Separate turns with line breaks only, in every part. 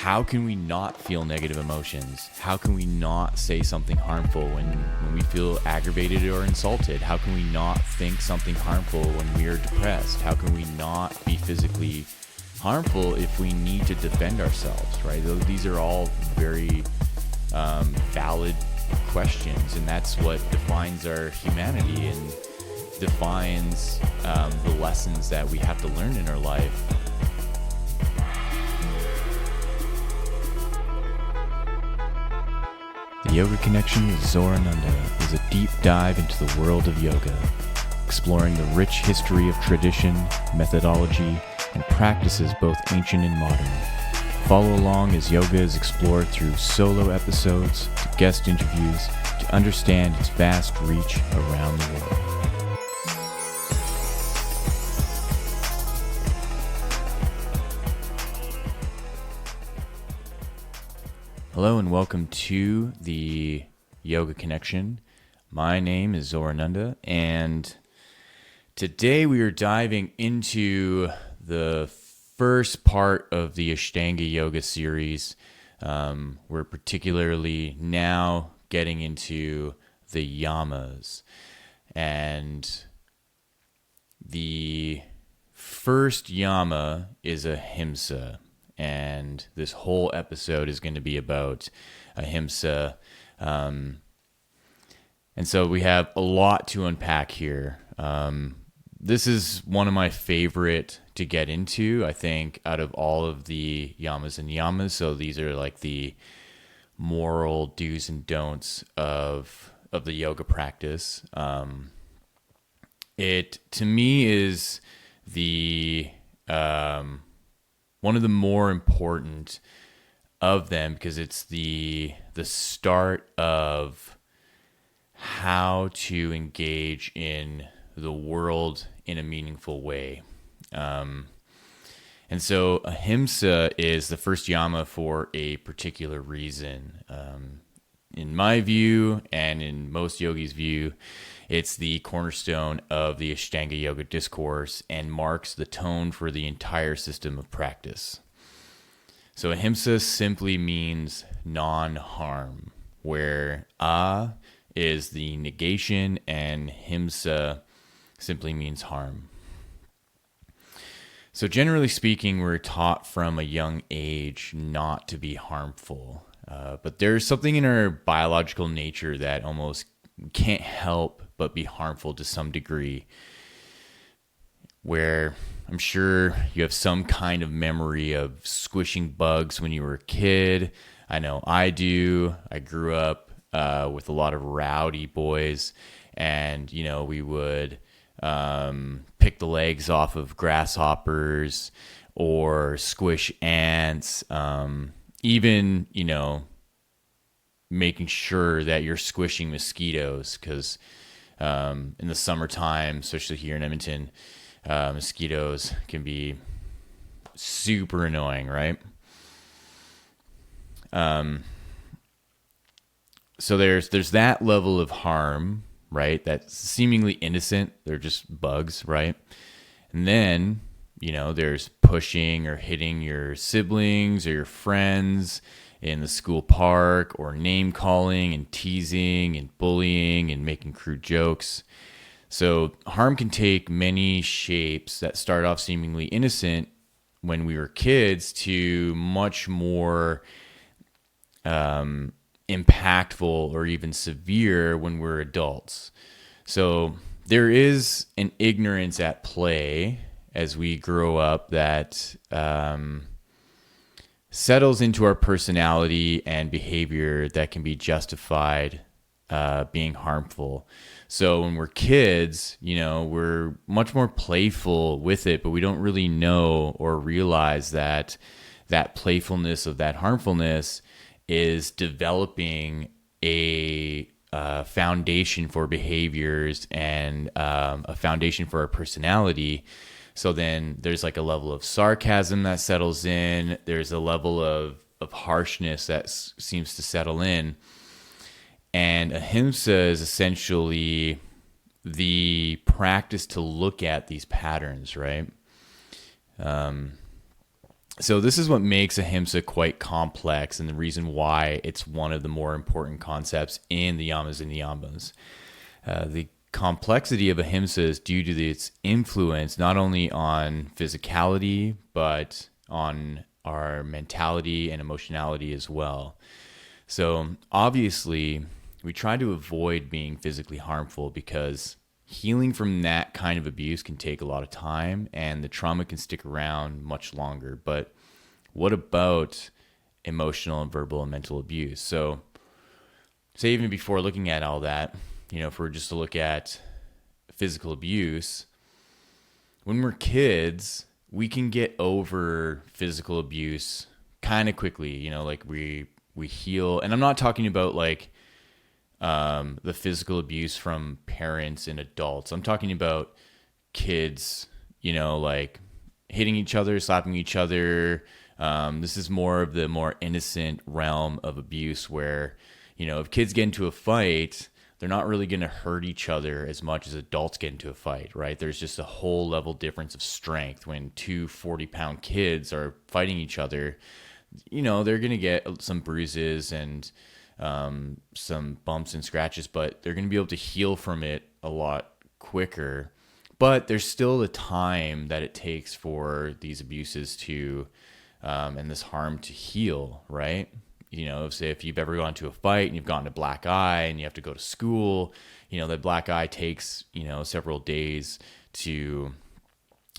how can we not feel negative emotions? How can we not say something harmful when we feel aggravated or insulted? How can we not think something harmful when we are depressed? How can we not be physically harmful if we need to defend ourselves, right? These are all very valid questions, and that's what defines our humanity and defines the lessons that we have to learn in our life. The Yoga Connection with Zorananda is a deep dive into the world of yoga, exploring the rich history of tradition, methodology, and practices both ancient and modern. Follow along as yoga is explored through solo episodes to guest interviews to understand its vast reach around the world. Hello and welcome to the Yoga Connection. My name is Zorananda, and today we are diving into the first part of the Ashtanga Yoga series. We're particularly now getting into the Yamas. And the first Yama is Ahimsa. And this whole episode is going to be about Ahimsa. And so we have a lot to unpack here. This is one of my favorite to get into, I think, out of all of the Yamas and Yamas. So these are like the moral do's and don'ts of the yoga practice. It, to me, is the one of the more important of them because it's the start of how to engage in the world in a meaningful way. And so Ahimsa is the first Yama for a particular reason. In my view, and in most yogis' view, it's the cornerstone of the Ashtanga Yoga discourse and marks the tone for the entire system of practice. So Ahimsa simply means non-harm, where is the negation and Himsa simply means harm. So generally speaking, we're taught from a young age not to be harmful. But there's something in our biological nature that almost can't help but be harmful to some degree, where I'm sure you have some kind of memory of squishing bugs when you were a kid. I know I do. I grew up with a lot of rowdy boys, and we would pick the legs off of grasshoppers or squish ants, even making sure that you're squishing mosquitoes, because in the summertime, especially here in Edmonton, mosquitoes can be super annoying, right? So there's that level of harm, right? That's seemingly innocent. They're just bugs, right? And then, there's pushing or hitting your siblings or your friends in the school park, or name calling and teasing and bullying and making crude jokes. So harm can take many shapes that start off seemingly innocent when we were kids to much more impactful or even severe when we're adults. So there is an ignorance at play as we grow up that settles into our personality and behavior that can be justified being harmful. So when we're kids, we're much more playful with it, but we don't really know or realize that playfulness of that harmfulness is developing a foundation for behaviors and a foundation for our personality. So then there's like a level of sarcasm that settles in. There's a level of harshness that seems to settle in. And Ahimsa is essentially the practice to look at these patterns, right? So this is what makes Ahimsa quite complex, and the reason why it's one of the more important concepts in the Yamas and the Yamas. The complexity of Ahimsa is due to its influence not only on physicality, but on our mentality and emotionality as well. So obviously, we try to avoid being physically harmful because healing from that kind of abuse can take a lot of time and the trauma can stick around much longer. But what about emotional and verbal and mental abuse? So, say even before looking at all that, if we're just to look at physical abuse, when we're kids, we can get over physical abuse kind of quickly. Like we heal, and I'm not talking about like the physical abuse from parents and adults. I'm talking about kids, like hitting each other, slapping each other. This is more of the more innocent realm of abuse where, if kids get into a fight, they're not really going to hurt each other as much as adults get into a fight, right? There's just a whole level difference of strength when two 40-pound kids are fighting each other. They're going to get some bruises and some bumps and scratches, but they're going to be able to heal from it a lot quicker. But there's still the time that it takes for these abuses to and this harm to heal, right? Say if you've ever gone to a fight and you've gotten a black eye and you have to go to school, that black eye takes, several days to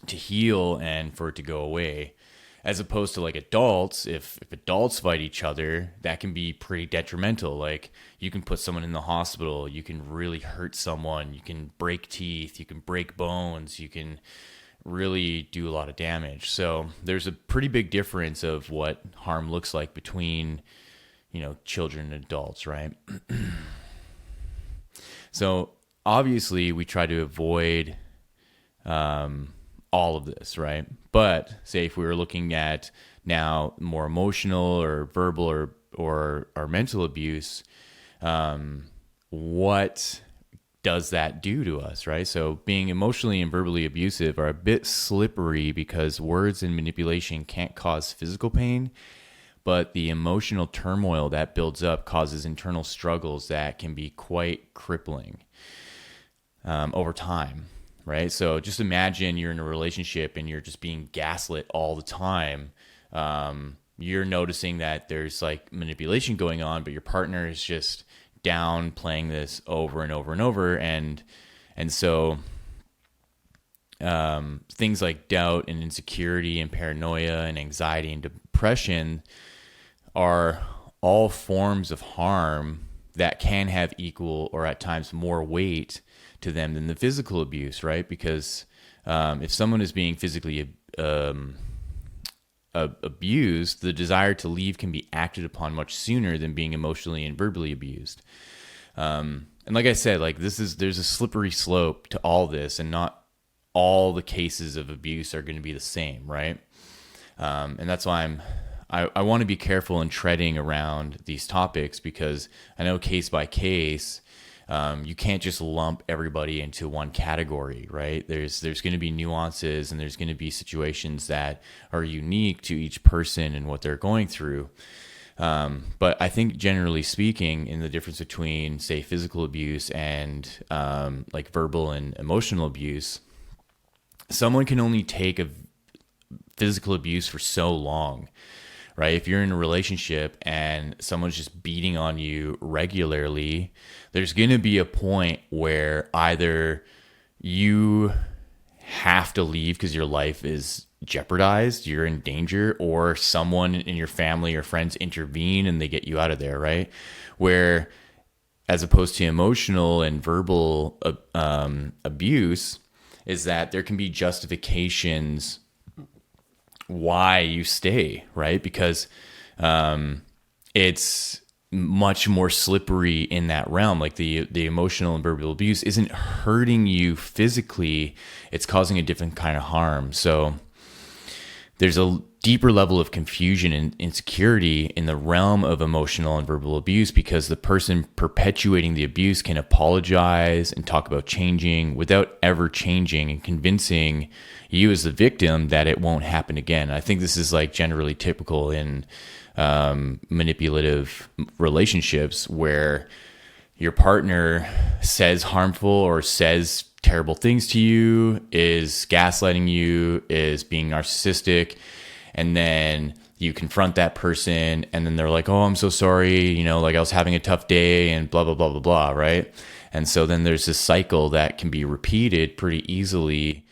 heal and for it to go away. As opposed to like adults, if adults fight each other, that can be pretty detrimental. Like you can put someone in the hospital, you can really hurt someone, you can break teeth, you can break bones, you can really do a lot of damage. So there's a pretty big difference of what harm looks like between, children and adults, right? So obviously we try to avoid all of this, right? But say if we were looking at now more emotional or verbal or mental abuse, what does that do to us, right? So being emotionally and verbally abusive are a bit slippery because words and manipulation can't cause physical pain, but the emotional turmoil that builds up causes internal struggles that can be quite crippling over time, right? So just imagine you're in a relationship and you're just being gaslit all the time. You're noticing that there's like manipulation going on, but your partner is just downplaying this over and over and over. And so things like doubt and insecurity and paranoia and anxiety and depression are all forms of harm that can have equal or at times more weight to them than the physical abuse, right? Because if someone is being physically abused, the desire to leave can be acted upon much sooner than being emotionally and verbally abused. And like I said, like there's a slippery slope to all this, and not all the cases of abuse are going to be the same, right? And that's why I want to be careful in treading around these topics, because I know case by case, you can't just lump everybody into one category, right? There's going to be nuances, and there's going to be situations that are unique to each person and what they're going through. But I think generally speaking, in the difference between, say, physical abuse and like verbal and emotional abuse, someone can only take a physical abuse for so long, right? If you're in a relationship and someone's just beating on you regularly, there's going to be a point where either you have to leave because your life is jeopardized, you're in danger, or someone in your family or friends intervene and they get you out of there, right? Where as opposed to emotional and verbal abuse is that there can be justifications why you stay, right? Because it's much more slippery in that realm. Like the emotional and verbal abuse isn't hurting you physically, it's causing a different kind of harm. So there's deeper level of confusion and insecurity in the realm of emotional and verbal abuse, because the person perpetuating the abuse can apologize and talk about changing without ever changing and convincing you as the victim that it won't happen again. I think this is like generally typical in manipulative relationships, where your partner says harmful or says terrible things to you, is gaslighting you, is being narcissistic, and then you confront that person, and then they're like, oh, I'm so sorry, like I was having a tough day, and blah, blah, blah, blah, blah, right? And so then there's this cycle that can be repeated pretty easily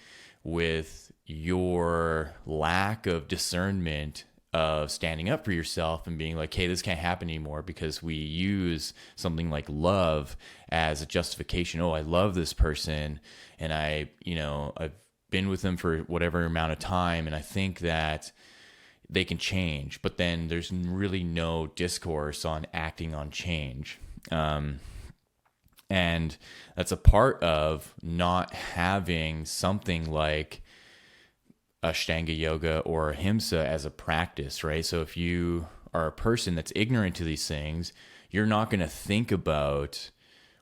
with your lack of discernment of standing up for yourself and being like, hey, this can't happen anymore, because we use something like love as a justification. Oh, I love this person, and I've been with them for whatever amount of time, and I think that they can change. But then there's really no discourse on acting on change. And that's a part of not having something like Ashtanga yoga or Ahimsa as a practice, right? So if you are a person that's ignorant to these things, you're not going to think about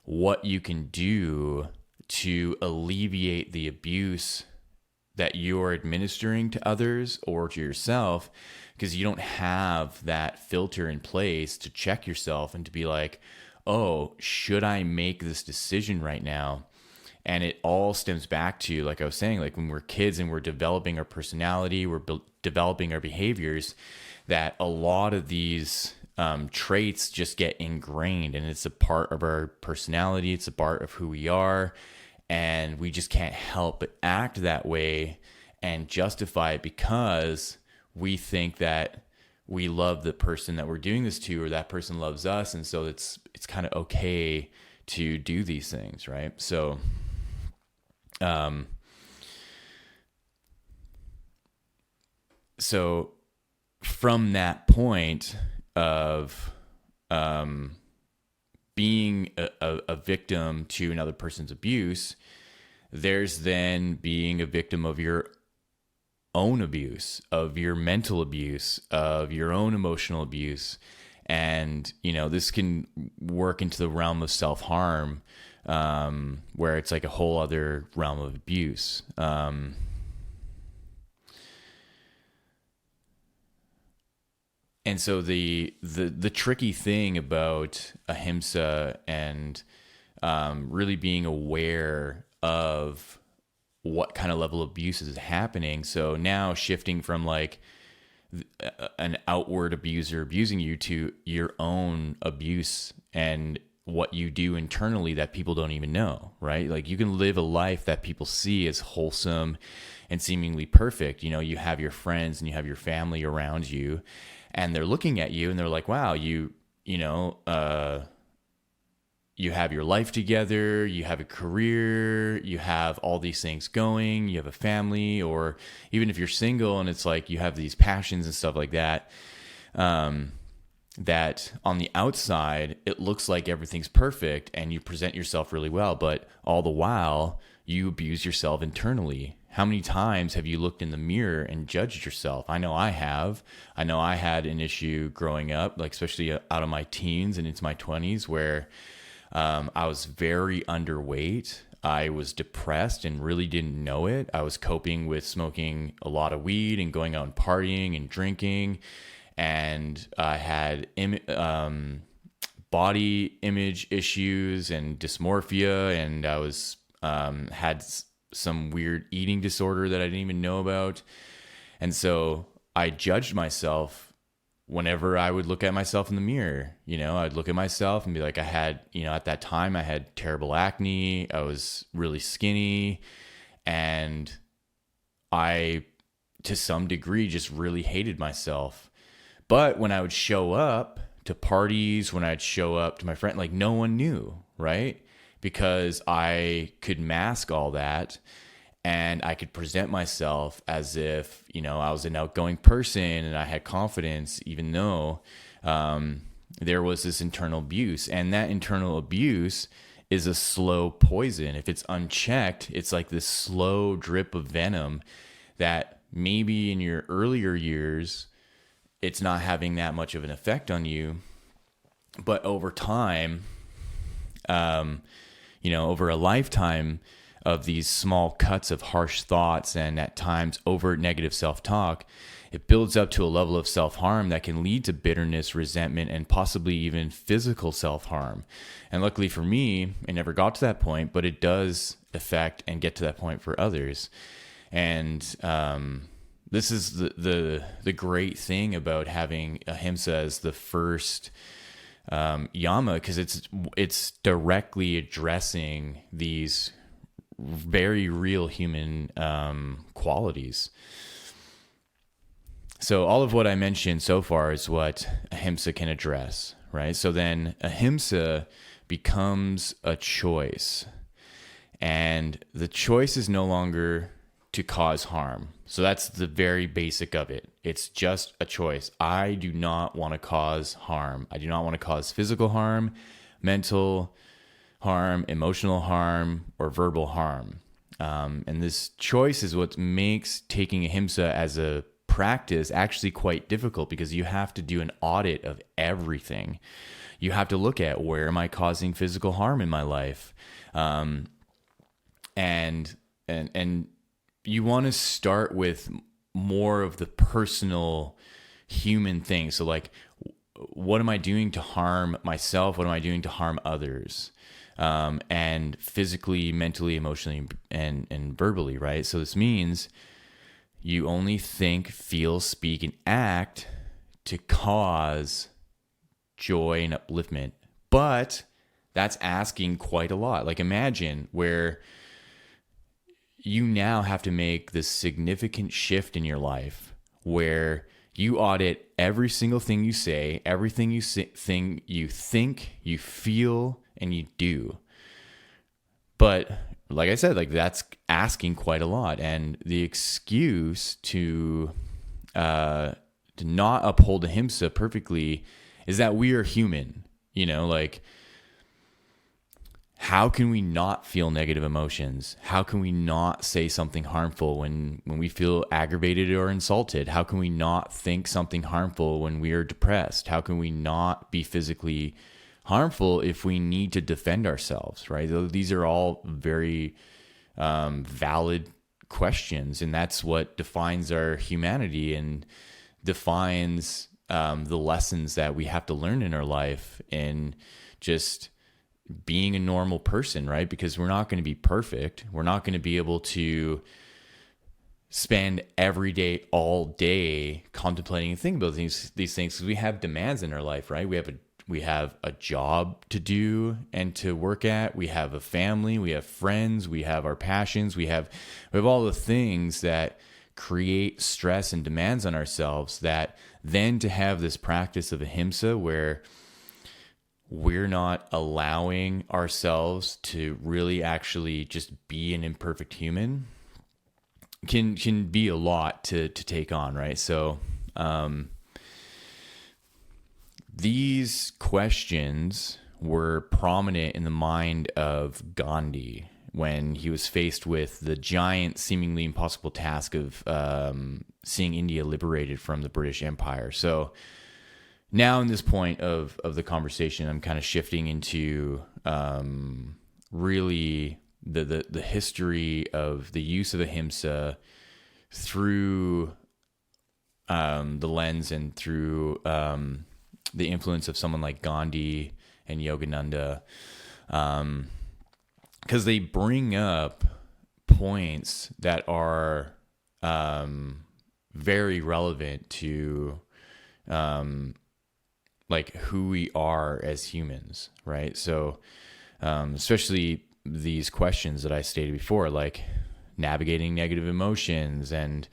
what you can do to alleviate the abuse that you're administering to others or to yourself, because you don't have that filter in place to check yourself and to be like, oh, should I make this decision right now? And it all stems back to, like I was saying, like when we're kids and we're developing our personality, we're developing our behaviors, that a lot of these traits just get ingrained, and it's a part of our personality. It's a part of who we are. And we just can't help but act that way and justify it because we think that we love the person that we're doing this to, or that person loves us. And so it's kind of okay to do these things, right? So, so from that point of being a victim to another person's abuse, there's then being a victim of your own abuse, of your mental abuse, of your own emotional abuse. And, this can work into the realm of self-harm, where it's like a whole other realm of abuse. And so the tricky thing about Ahimsa and really being aware of what kind of level of abuse is happening. So now shifting from like an outward abuser abusing you to your own abuse and what you do internally that people don't even know, right? Like you can live a life that people see as wholesome and seemingly perfect. You have your friends and you have your family around you, and they're looking at you and they're like, wow, you have your life together, you have a career, you have all these things going, you have a family, or even if you're single and it's like you have these passions and stuff like that, that on the outside, it looks like everything's perfect and you present yourself really well, but all the while you abuse yourself internally. How many times have you looked in the mirror and judged yourself? I know I have. I know I had an issue growing up, like especially out of my teens and into my 20s, where I was very underweight. I was depressed and really didn't know it. I was coping with smoking a lot of weed and going out and partying and drinking. And I had body image issues and dysmorphia, and I was had some weird eating disorder that I didn't even know about. And so I judged myself whenever I would look at myself in the mirror. I'd look at myself and be like, I had, at that time I had terrible acne. I was really skinny, and I, to some degree, just really hated myself. But when I would show up to parties, when I'd show up to my friend, like no one knew, right? Because I could mask all that and I could present myself as if, I was an outgoing person and I had confidence, even though there was this internal abuse. And that internal abuse is a slow poison. If it's unchecked, it's like this slow drip of venom that maybe in your earlier years, it's not having that much of an effect on you. But over time, over a lifetime of these small cuts of harsh thoughts and at times overt negative self-talk, it builds up to a level of self-harm that can lead to bitterness, resentment, and possibly even physical self-harm. And luckily for me, I never got to that point, but it does affect and get to that point for others. And this is the great thing about having Ahimsa as the first Yama, because it's directly addressing these very real human qualities. So all of what I mentioned so far is what Ahimsa can address, right? So then Ahimsa becomes a choice, and the choice is no longer to cause harm. So that's the very basic of it. It's just a choice. I do not want to cause harm. I do not want to cause physical harm, mental harm, emotional harm, or verbal harm. And this choice is what makes taking Ahimsa as a practice actually quite difficult, because you have to do an audit of everything. You have to look at, where am I causing physical harm in my life? And you want to start with more of the personal human things. So like, what am I doing to harm myself? What am I doing to harm others? And physically, mentally, emotionally, and verbally, right? So this means you only think, feel, speak, and act to cause joy and upliftment. But that's asking quite a lot. Like, imagine where you now have to make this significant shift in your life where you audit every single thing you say, everything you think, you feel, and you do. But like I said, like, that's asking quite a lot. And the excuse to not uphold Ahimsa perfectly is that we are human. Like, how can we not feel negative emotions? How can we not say something harmful when we feel aggravated or insulted? How can we not think something harmful when we are depressed? How can we not be physically harmful if we need to defend ourselves, right? These are all very valid questions, and that's what defines our humanity and defines the lessons that we have to learn in our life, and just being a normal person, right? Because we're not going to be perfect. We're not going to be able to spend every day, all day, contemplating and thinking about these things, because we have demands in our life, right? We have a job to do and to work at. We have a family. We have friends. We have our passions. We have all the things that create stress and demands on ourselves. That then to have this practice of Ahimsa where we're not allowing ourselves to really actually just be an imperfect human can be a lot to take on, right? So these questions were prominent in the mind of Gandhi when he was faced with the giant, seemingly impossible task of seeing India liberated from the British Empire. So now in this point of the conversation, I'm kind of shifting into really the history of the use of Ahimsa through the lens and through the influence of someone like Gandhi and Yogananda, because they bring up points that are very relevant to like who we are as humans, right? So especially these questions that I stated before, like navigating negative emotions and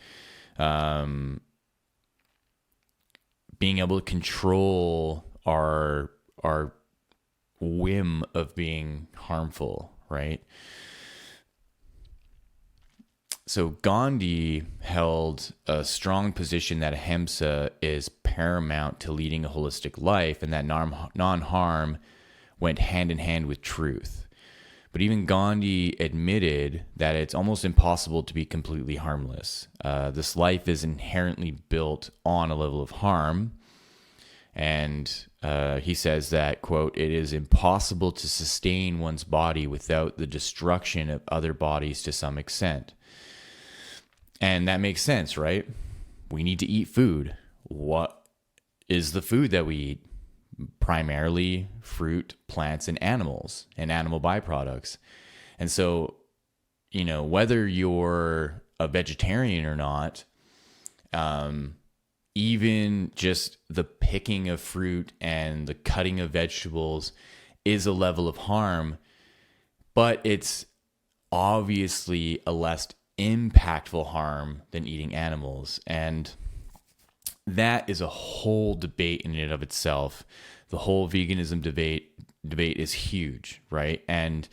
being able to control our whim of being harmful, right? So Gandhi held a strong position that Ahimsa is paramount to leading a holistic life, and that non-harm went hand in hand with truth. But even Gandhi admitted that it's almost impossible to be completely harmless. This life is inherently built on a level of harm. And he says that, quote, "It is impossible to sustain one's body without the destruction of other bodies to some extent." And that makes sense, right? We need to eat food. What is the food that we eat? Primarily fruit, plants, and animals, and animal byproducts. And so, whether you're a vegetarian or not, even just the picking of fruit and the cutting of vegetables is a level of harm, but it's obviously a less impactful harm than eating animals. And that is a whole debate in and of itself. The whole veganism debate is huge, right? And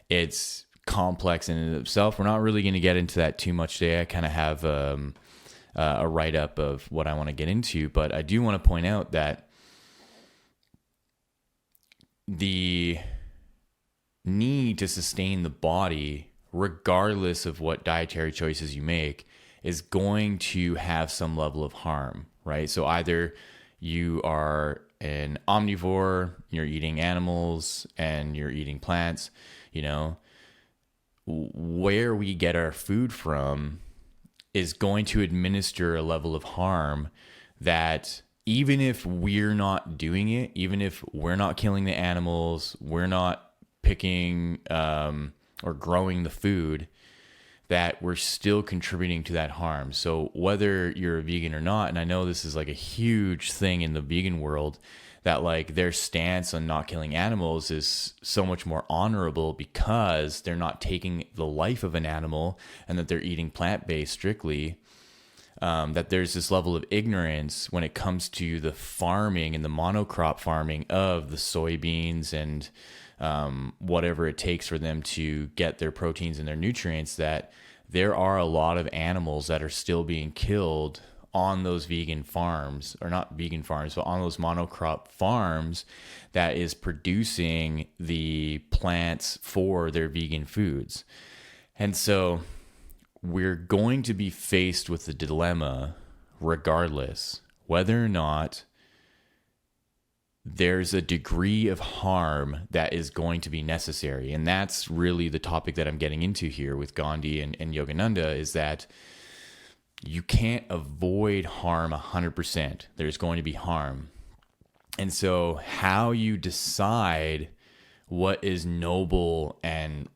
it's complex in and of itself. We're not really going to get into that too much today. I kind of have a write-up of what I want to get into, but I do want to point out that the need to sustain the body, regardless of what dietary choices you make, is going to have some level of harm, right? So either you are an omnivore, you're eating animals, and you're eating plants, where we get our food from is going to administer a level of harm that even if we're not doing it, even if we're not killing the animals, we're not picking or growing the food, that we're still contributing to that harm. So whether you're a vegan or not, and I know this is like a huge thing in the vegan world, that like their stance on not killing animals is so much more honorable because they're not taking the life of an animal, and that they're eating plant-based strictly, that there's this level of ignorance when it comes to the farming and the monocrop farming of the soybeans and whatever it takes for them to get their proteins and their nutrients, that there are a lot of animals that are still being killed on those vegan farms, or not vegan farms, but on those monocrop farms that is producing the plants for their vegan foods. And so we're going to be faced with the dilemma regardless whether or not there's a degree of harm that is going to be necessary. And that's really the topic that I'm getting into here with Gandhi and Yogananda, is that you can't avoid harm 100%. There's going to be harm. And so how you decide what is noble and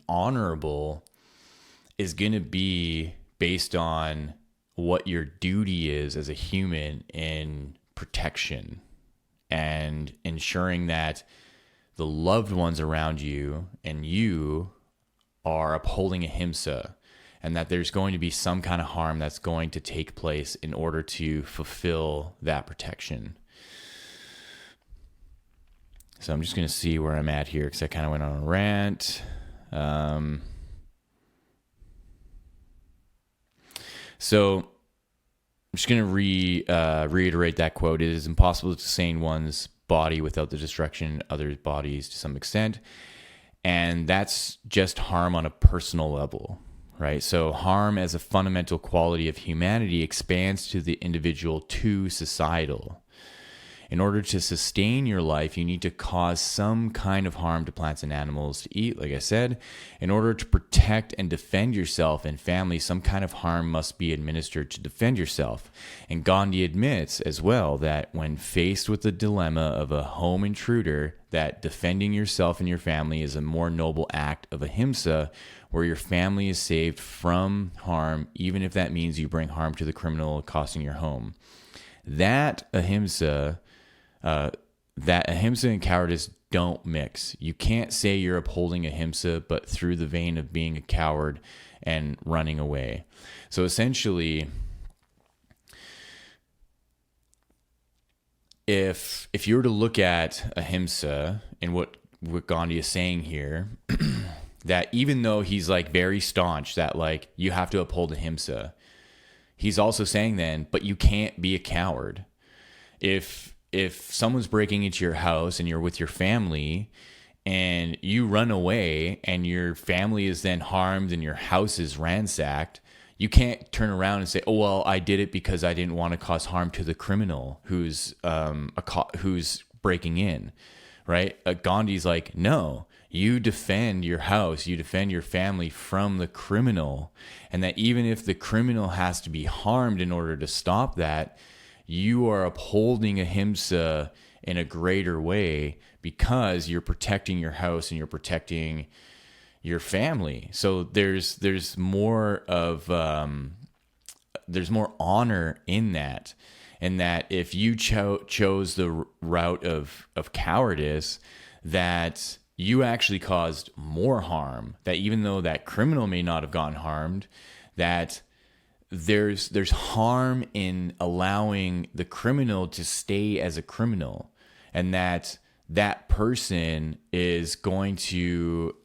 honorable is going to be based on what your duty is as a human in protection and ensuring that the loved ones around you and you are upholding Ahimsa, and that there's going to be some kind of harm that's going to take place in order to fulfill that protection. So I'm just going to see where I'm at here, because I kind of went on a rant. So I'm just going to reiterate that quote. "It is impossible to sustain one's body without the destruction of others' bodies to some extent." And that's just harm on a personal level, right? So harm as a fundamental quality of humanity expands to the individual to societal. In order to sustain your life, you need to cause some kind of harm to plants and animals to eat, like I said. In order to protect and defend yourself and family, some kind of harm must be administered to defend yourself. And Gandhi admits as well that when faced with the dilemma of a home intruder, that defending yourself and your family is a more noble act of ahimsa, where your family is saved from harm, even if that means you bring harm to the criminal costing your home. That ahimsa and cowardice don't mix. You can't say you're upholding ahimsa, but through the vein of being a coward and running away. So essentially, if you were to look at ahimsa and what Gandhi is saying here, that even though he's like very staunch that like you have to uphold ahimsa, he's also saying then, but you can't be a coward. If someone's breaking into your house and you're with your family and you run away and your family is then harmed and your house is ransacked, you can't turn around and say, "Oh well, I did it because I didn't want to cause harm to the criminal who's who's breaking in," right? Gandhi's like, "No, you defend your house, you defend your family from the criminal, and that even if the criminal has to be harmed in order to stop that, you are upholding ahimsa in a greater way because you're protecting your house and you're protecting your family." So there's more of there's more honor in that, and that if you chose the route of cowardice, that you actually caused more harm. That even though that criminal may not have gotten harmed, that there's harm in allowing the criminal to stay as a criminal, and that person is going to,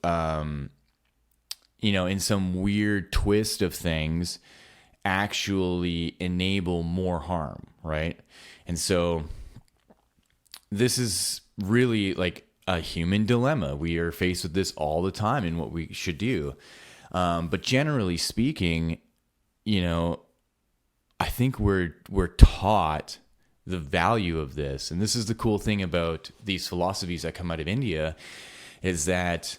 in some weird twist of things, actually enable more harm, right? And so this is really like a human dilemma. We are faced with this all the time in what we should do. But generally speaking, I think we're taught the value of this. And this is the cool thing about these philosophies that come out of India, is that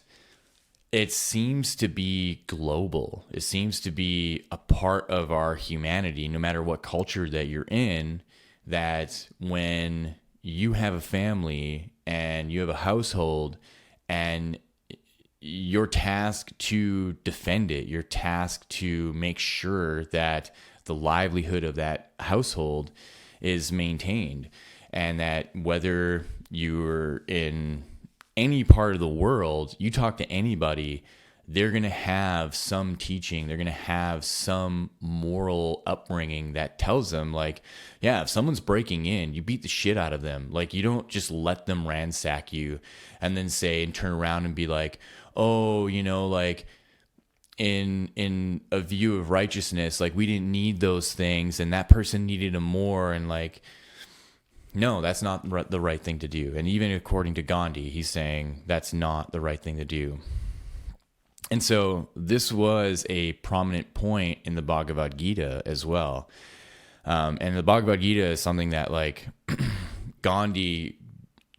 it seems to be global. It seems to be a part of our humanity, no matter what culture that you're in, that when you have a family and you have a household and you're tasked to defend it, you're tasked to make sure that the livelihood of that household is maintained, and that whether you're in any part of the world, you talk to anybody, they're going to have some teaching, they're going to have some moral upbringing that tells them, like, yeah, if someone's breaking in, you beat the shit out of them. Like, you don't just let them ransack you and then say and turn around and be like, oh, like in a view of righteousness, like we didn't need those things and that person needed them more, and like, no, that's not the right thing to do. And even according to Gandhi, he's saying that's not the right thing to do. And so this was a prominent point in the Bhagavad Gita as well. And the Bhagavad Gita is something that like Gandhi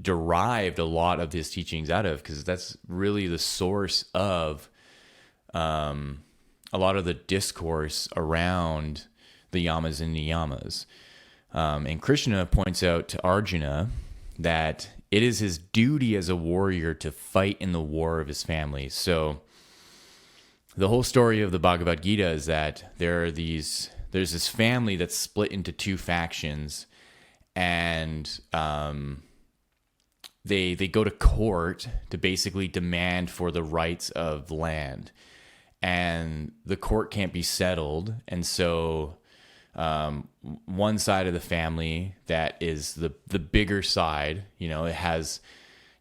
derived a lot of his teachings out of, because that's really the source of a lot of the discourse around the Yamas and Niyamas. And Krishna points out to Arjuna that it is his duty as a warrior to fight in the war of his family. So the whole story of the Bhagavad Gita is that there's this family that's split into two factions, and they go to court to basically demand for the rights of land, and the court can't be settled. And so one side of the family that is the bigger side, it has,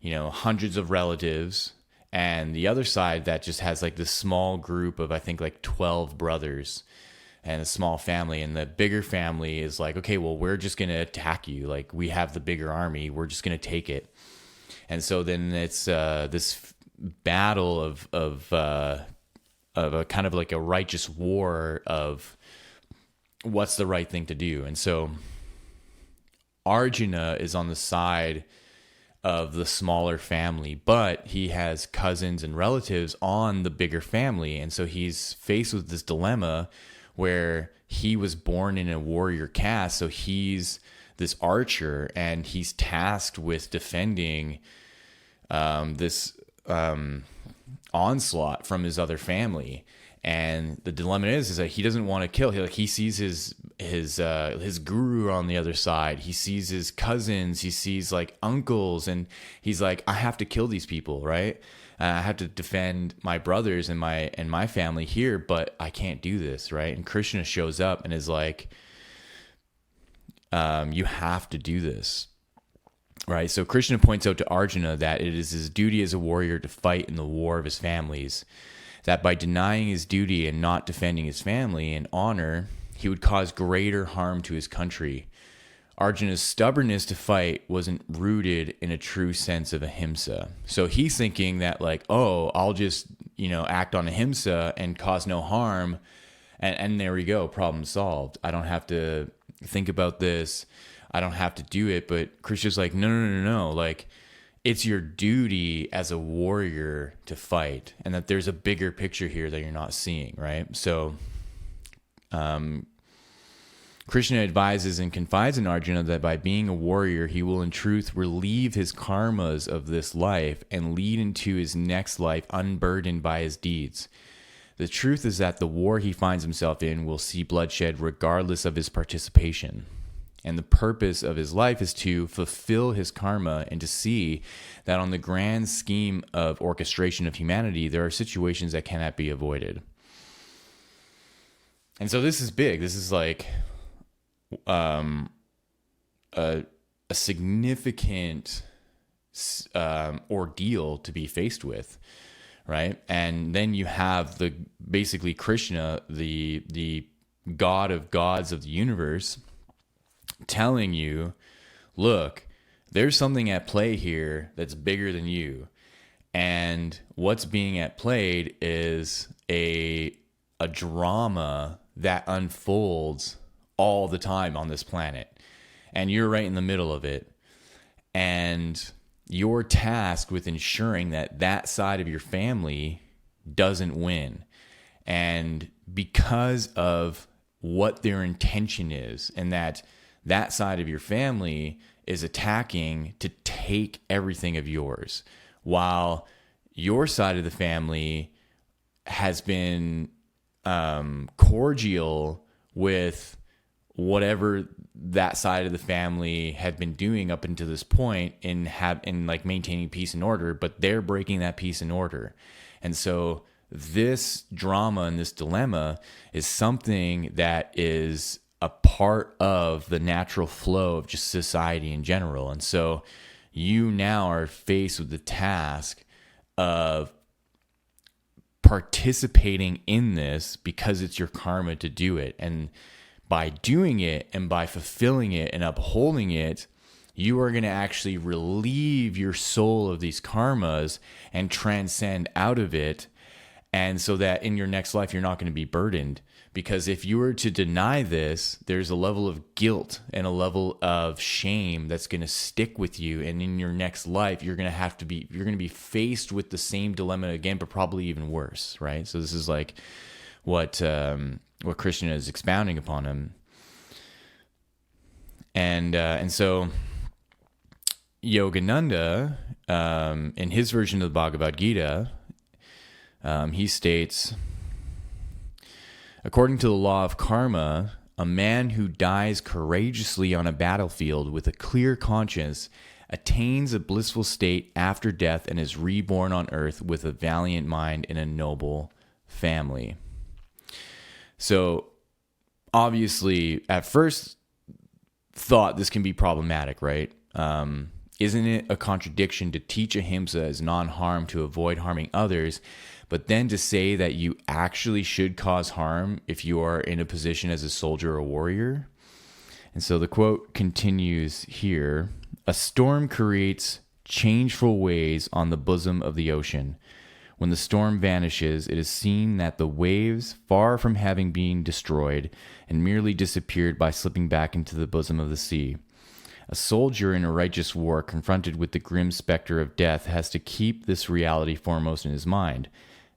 hundreds of relatives, and the other side that just has like this small group of, I think, like 12 brothers and a small family. And the bigger family is like, okay, well, we're just going to attack you. Like, we have the bigger army. We're just going to take it. And so then it's this battle of a kind of like a righteous war of what's the right thing to do. And so Arjuna is on the side of the smaller family, but he has cousins and relatives on the bigger family. And so he's faced with this dilemma where he was born in a warrior caste. So he's this archer, and he's tasked with defending this onslaught from his other family. And the dilemma is that he doesn't want to kill. He sees his guru on the other side. He sees his cousins. He sees like uncles, and he's like, I have to kill these people, right? I have to defend my brothers and my family here, but I can't do this, right? And Krishna shows up and is like, you have to do this, right? So Krishna points out to Arjuna that it is his duty as a warrior to fight in the war of his families, that by denying his duty and not defending his family and honor, he would cause greater harm to his country. Arjuna's stubbornness to fight wasn't rooted in a true sense of ahimsa. So he's thinking that like, oh, I'll just, act on ahimsa and cause no harm. And there we go, problem solved. I don't have to think about this. I don't have to do it. But Krishna's like, no. Like, it's your duty as a warrior to fight, and that there's a bigger picture here that you're not seeing, right? So Krishna advises and confides in Arjuna that by being a warrior, he will in truth relieve his karmas of this life and lead into his next life unburdened by his deeds. The truth is that the war he finds himself in will see bloodshed regardless of his participation. And the purpose of his life is to fulfill his karma and to see that on the grand scheme of orchestration of humanity, there are situations that cannot be avoided. And so this is big. This is like a significant ordeal to be faced with. Right. And then you have basically Krishna, the God of gods of the universe, telling you, look, there's something at play here that's bigger than you. And what's being played is a drama that unfolds all the time on this planet. And you're right in the middle of it. And you're tasked with ensuring that side of your family doesn't win. And because of what their intention is, and that side of your family is attacking to take everything of yours, while your side of the family has been cordial with whatever that side of the family had been doing up until this point in like maintaining peace and order, but they're breaking that peace and order. And so this drama and this dilemma is something that is a part of the natural flow of just society in general. And so you now are faced with the task of participating in this because it's your karma to do it. And by doing it and by fulfilling it and upholding it, you are going to actually relieve your soul of these karmas and transcend out of it. And so that in your next life, you're not going to be burdened. Because if you were to deny this, there's a level of guilt and a level of shame that's going to stick with you. And in your next life, you're going to be faced with the same dilemma again, but probably even worse, right? So this is like what Krishna is expounding upon him. And so Yogananda, in his version of the Bhagavad Gita, he states, according to the law of karma, a man who dies courageously on a battlefield with a clear conscience attains a blissful state after death and is reborn on earth with a valiant mind in a noble family. So obviously, at first thought, this can be problematic, right? Isn't it a contradiction to teach ahimsa as non-harm to avoid harming others, but then to say that you actually should cause harm if you are in a position as a soldier or warrior? And so the quote continues here: a storm creates changeful waves on the bosom of the ocean. When the storm vanishes, it is seen that the waves, far from having been destroyed, and merely disappeared by slipping back into the bosom of the sea. A soldier in a righteous war, confronted with the grim specter of death, has to keep this reality foremost in his mind.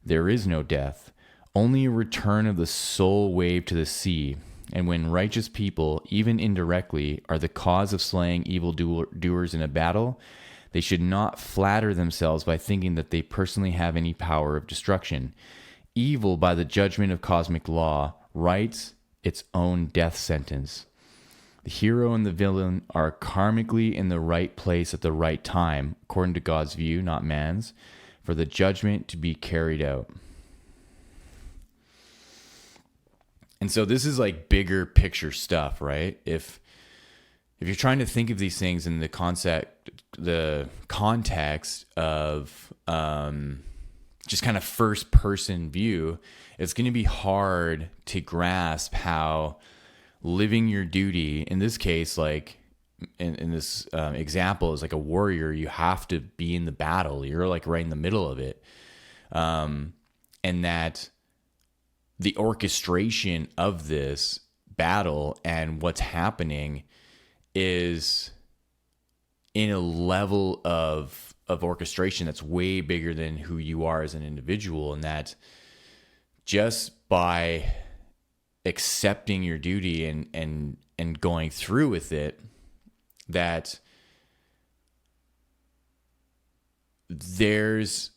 There is no death, only a return of the soul wave to the sea. And when righteous people, even indirectly, are the cause of slaying evildoers in a battle, they should not flatter themselves by thinking that they personally have any power of destruction. Evil, by the judgment of cosmic law, writes its own death sentence. The hero and the villain are karmically in the right place at the right time, according to God's view, not man's, for the judgment to be carried out. And so this is like bigger picture stuff, right? If you're trying to think of these things in the context of just kind of first person view, it's going to be hard to grasp how living your duty, in this case, like in this example is like a warrior. You have to be in the battle. You're like right in the middle of it. And that the orchestration of this battle and what's happening is in a level of orchestration that's way bigger than who you are as an individual. And that just by accepting your duty and going through with it, that there's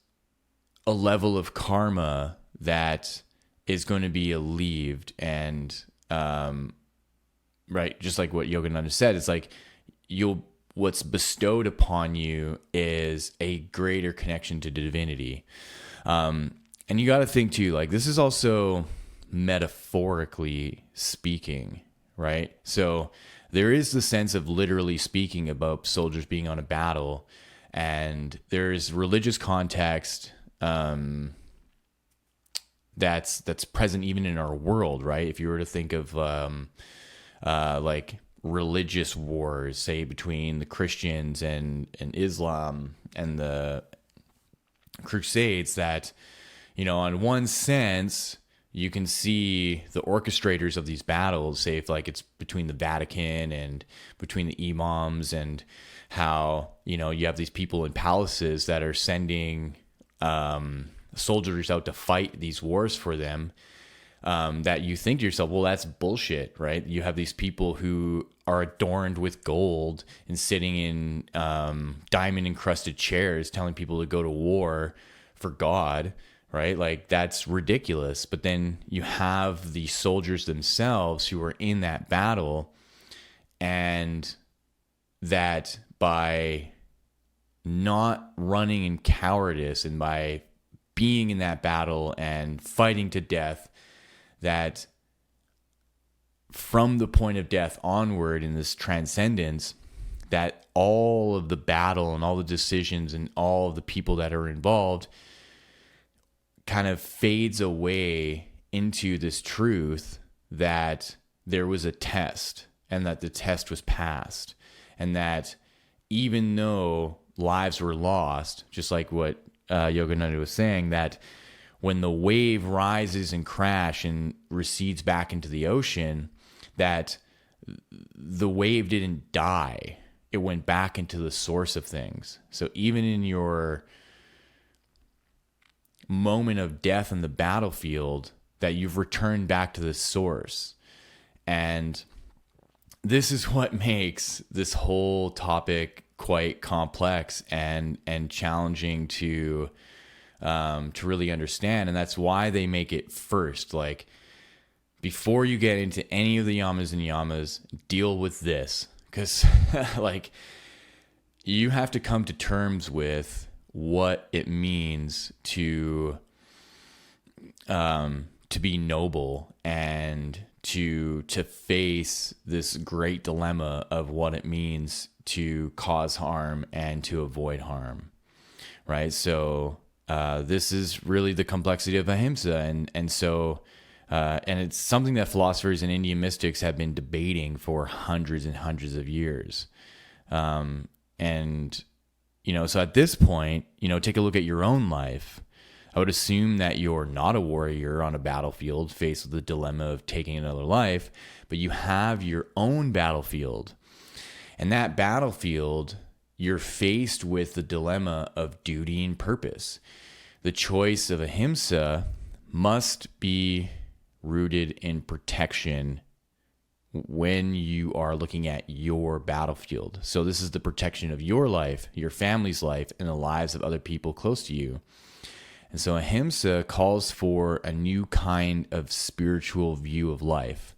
a level of karma that is going to be alleviated. And right, just like what Yogananda said, it's like what's bestowed upon you is a greater connection to divinity. And you got to think too, like, this is also metaphorically speaking, right? So there is the sense of literally speaking about soldiers being on a battle, and there's religious context that's present even in our world, right? If you were to think of like religious wars, say between the Christians and Islam and the Crusades, that, you know, in one sense, you can see the orchestrators of these battles, say if like it's between the Vatican and between the imams, and how, you know, you have these people in palaces that are sending soldiers out to fight these wars for them, that you think to yourself, well, that's bullshit, right? You have these people who are adorned with gold and sitting in diamond encrusted chairs telling people to go to war for God, right? Like, that's ridiculous. But then you have the soldiers themselves who are in that battle, and that by not running in cowardice and by being in that battle and fighting to death, that from the point of death onward in this transcendence, that all of the battle and all the decisions and all of the people that are involved kind of fades away into this truth that there was a test and that the test was passed, and that even though lives were lost, just like what Yogananda was saying, that when the wave rises and crash and recedes back into the ocean, that the wave didn't die. It went back into the source of things. So even in your moment of death on the battlefield, that you've returned back to the source. And this is what makes this whole topic quite complex and challenging to really understand. And that's why they make it first. Like, before you get into any of the yamas and yamas, deal with this. Because like, you have to come to terms with what it means to be noble and to face this great dilemma of what it means to cause harm and to avoid harm, right? So this is really the complexity of Ahimsa, and so and it's something that philosophers and Indian mystics have been debating for hundreds and hundreds of years, and you know, so at this point, you know, take a look at your own life. I would assume that you're not a warrior on a battlefield faced with the dilemma of taking another life, but you have your own battlefield. And that battlefield, you're faced with the dilemma of duty and purpose. The choice of Ahimsa must be rooted in protection when you are looking at your battlefield. So this is the protection of your life, your family's life, and the lives of other people close to you. And so Ahimsa calls for a new kind of spiritual view of life.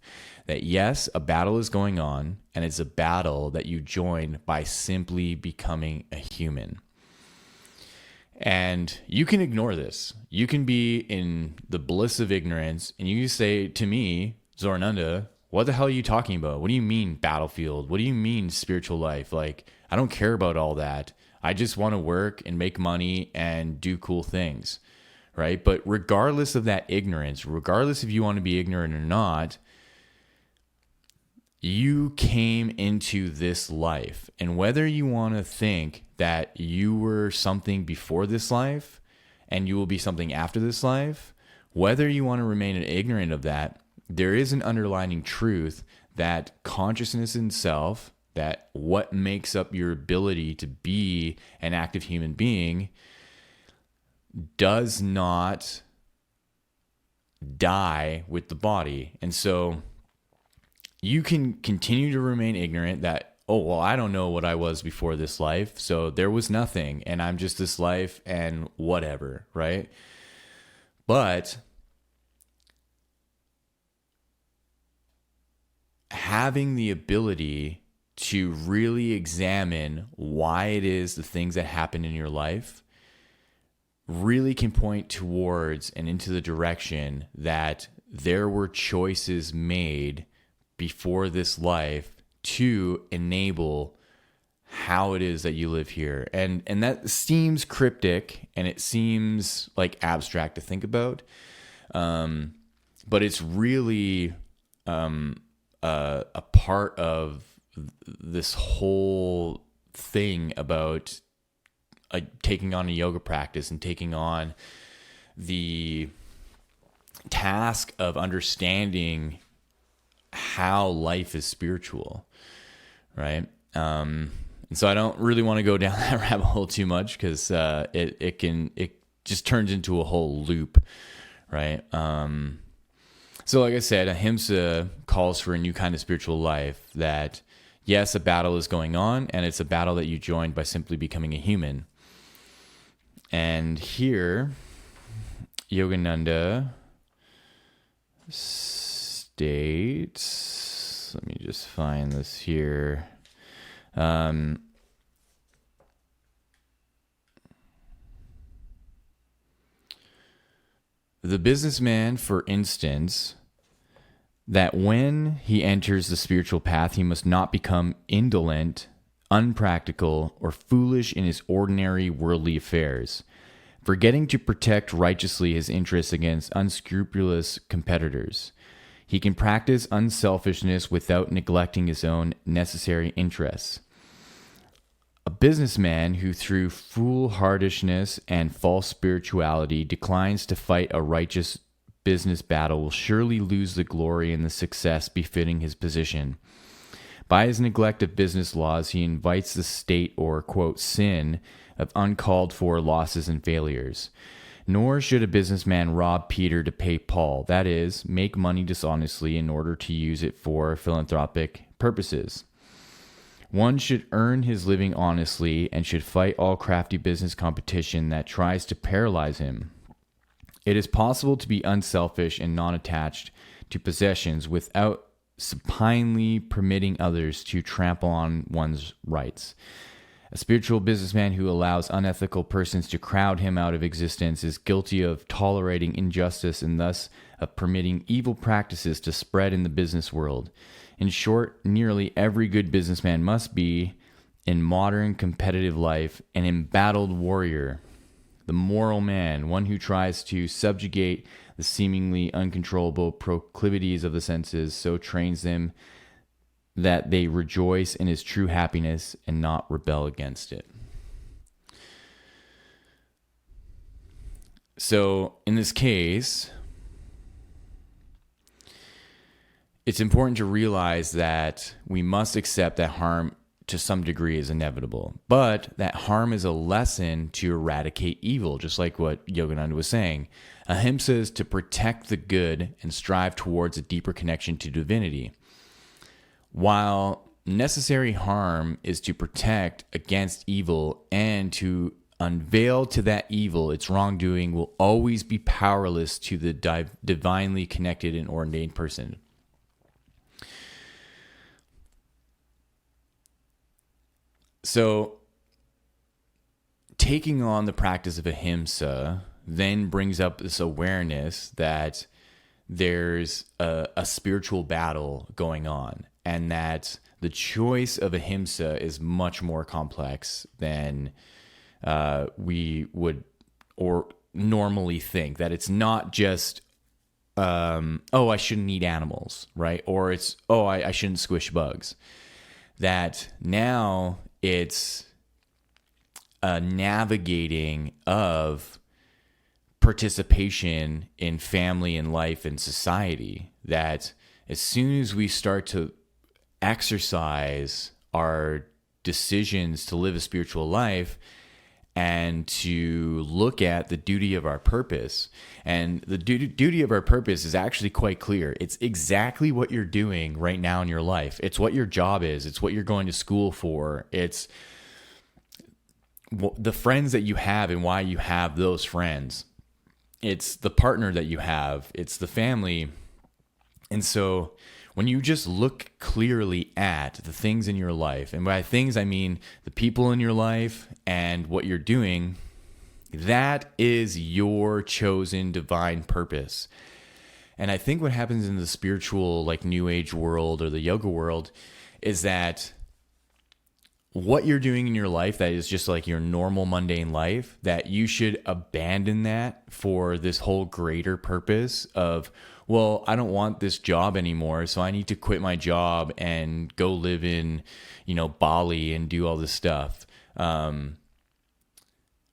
That yes, a battle is going on, and it's a battle that you join by simply becoming a human. And you can ignore this. You can be in the bliss of ignorance, and you can say to me, Zorananda, what the hell are you talking about? What do you mean battlefield? What do you mean spiritual life? Like, I don't care about all that. I just want to work and make money and do cool things, right? But regardless of that ignorance, regardless if you want to be ignorant or not, you came into this life, and whether you want to think that you were something before this life and you will be something after this life, whether you want to remain ignorant of that, there is an underlying truth that consciousness in self, that what makes up your ability to be an active human being, does not die with the body. And so you can continue to remain ignorant that, oh, well, I don't know what I was before this life, so there was nothing, and I'm just this life and whatever, right? But having the ability to really examine why it is the things that happen in your life really can point towards and into the direction that there were choices made before this life to enable how it is that you live here. And that seems cryptic and it seems like abstract to think about. But it's really a part of this whole thing about taking on a yoga practice and taking on the task of understanding how life is spiritual, right? And so I don't really want to go down that rabbit hole too much because it just turns into a whole loop, right? So like I said, Ahimsa calls for a new kind of spiritual life that, yes, a battle is going on, and it's a battle that you joined by simply becoming a human. And here, Yogananda states, let me just find this here. The businessman, for instance, that when he enters the spiritual path, he must not become indolent, unpractical, or foolish in his ordinary worldly affairs, forgetting to protect righteously his interests against unscrupulous competitors. He can practice unselfishness without neglecting his own necessary interests. A businessman who through foolhardishness and false spirituality declines to fight a righteous business battle will surely lose the glory and the success befitting his position. By his neglect of business laws, he invites the state or, quote, sin of uncalled for losses and failures. Nor should a businessman rob Peter to pay Paul, that is, make money dishonestly in order to use it for philanthropic purposes. One should earn his living honestly and should fight all crafty business competition that tries to paralyze him. It is possible to be unselfish and non-attached to possessions without supinely permitting others to trample on one's rights. A spiritual businessman who allows unethical persons to crowd him out of existence is guilty of tolerating injustice and thus of permitting evil practices to spread in the business world. In short, nearly every good businessman must be, in modern competitive life, an embattled warrior, the moral man, one who tries to subjugate the seemingly uncontrollable proclivities of the senses, so trains them that they rejoice in his true happiness and not rebel against it. So, in this case, it's important to realize that we must accept that harm to some degree is inevitable, but that harm is a lesson to eradicate evil, just like what Yogananda was saying. Ahimsa is to protect the good and strive towards a deeper connection to divinity. While necessary harm is to protect against evil and to unveil to that evil its wrongdoing will always be powerless to the divinely connected and ordained person. So, taking on the practice of Ahimsa then brings up this awareness that there's a spiritual battle going on, and that the choice of Ahimsa is much more complex than we would or normally think. That it's not just oh, I shouldn't eat animals, right? Or it's, oh, I shouldn't squish bugs. That now it's a navigating of participation in family and life and society, that as soon as we start to exercise our decisions to live a spiritual life and to look at the duty of our purpose, and the duty of our purpose is actually quite clear. It's exactly what you're doing right now in your life. It's what your job is. It's what you're going to school for. It's the friends that you have and why you have those friends. It's the partner that you have. It's the family. And so when you just look clearly at the things in your life, and by things I mean the people in your life and what you're doing, that is your chosen divine purpose. And I think what happens in the spiritual, like New Age world or the yoga world, is that what you're doing in your life that is just like your normal mundane life, that you should abandon that for this whole greater purpose of, well, I don't want this job anymore, so I need to quit my job and go live in, Bali and do all this stuff.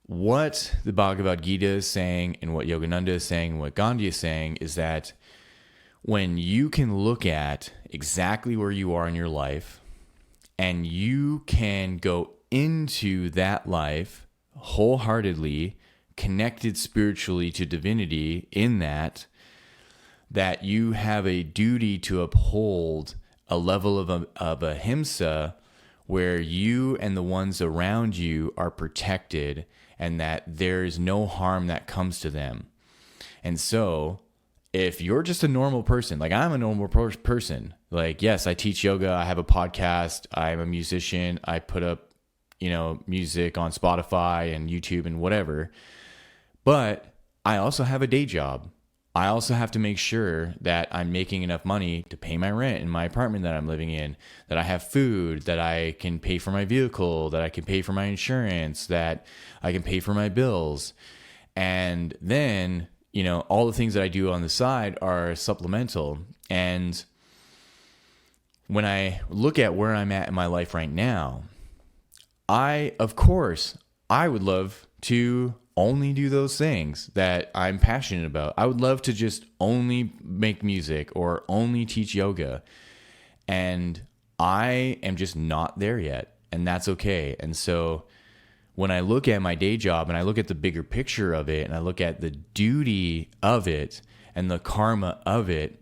What the Bhagavad Gita is saying and what Yogananda is saying and what Gandhi is saying is that when you can look at exactly where you are in your life, and you can go into that life wholeheartedly, connected spiritually to divinity in that you have a duty to uphold a level of ahimsa where you and the ones around you are protected and that there's no harm that comes to them. And so if you're just a normal person, like I'm a normal person, like, yes, I teach yoga, I have a podcast, I'm a musician, I put up, music on Spotify and YouTube and whatever, but I also have a day job. I also have to make sure that I'm making enough money to pay my rent in my apartment that I'm living in, that I have food, that I can pay for my vehicle, that I can pay for my insurance, that I can pay for my bills. And then all the things that I do on the side are supplemental. And when I look at where I'm at in my life right now, of course, I would love to only do those things that I'm passionate about. I would love to just only make music or only teach yoga. And I am just not there yet. And that's okay. And so when I look at my day job and I look at the bigger picture of it and I look at the duty of it and the karma of it,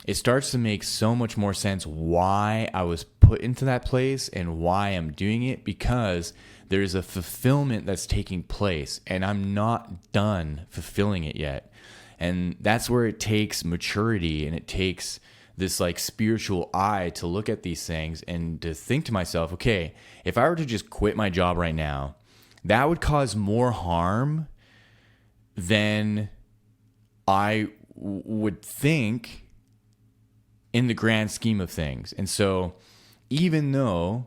it starts to make so much more sense why I was put into that place and why I'm doing it, because there's a fulfillment that's taking place and I'm not done fulfilling it yet. And that's where it takes maturity and it takes this like spiritual eye to look at these things and to think to myself, okay, if I were to just quit my job right now, that would cause more harm than I would think in the grand scheme of things. And so even though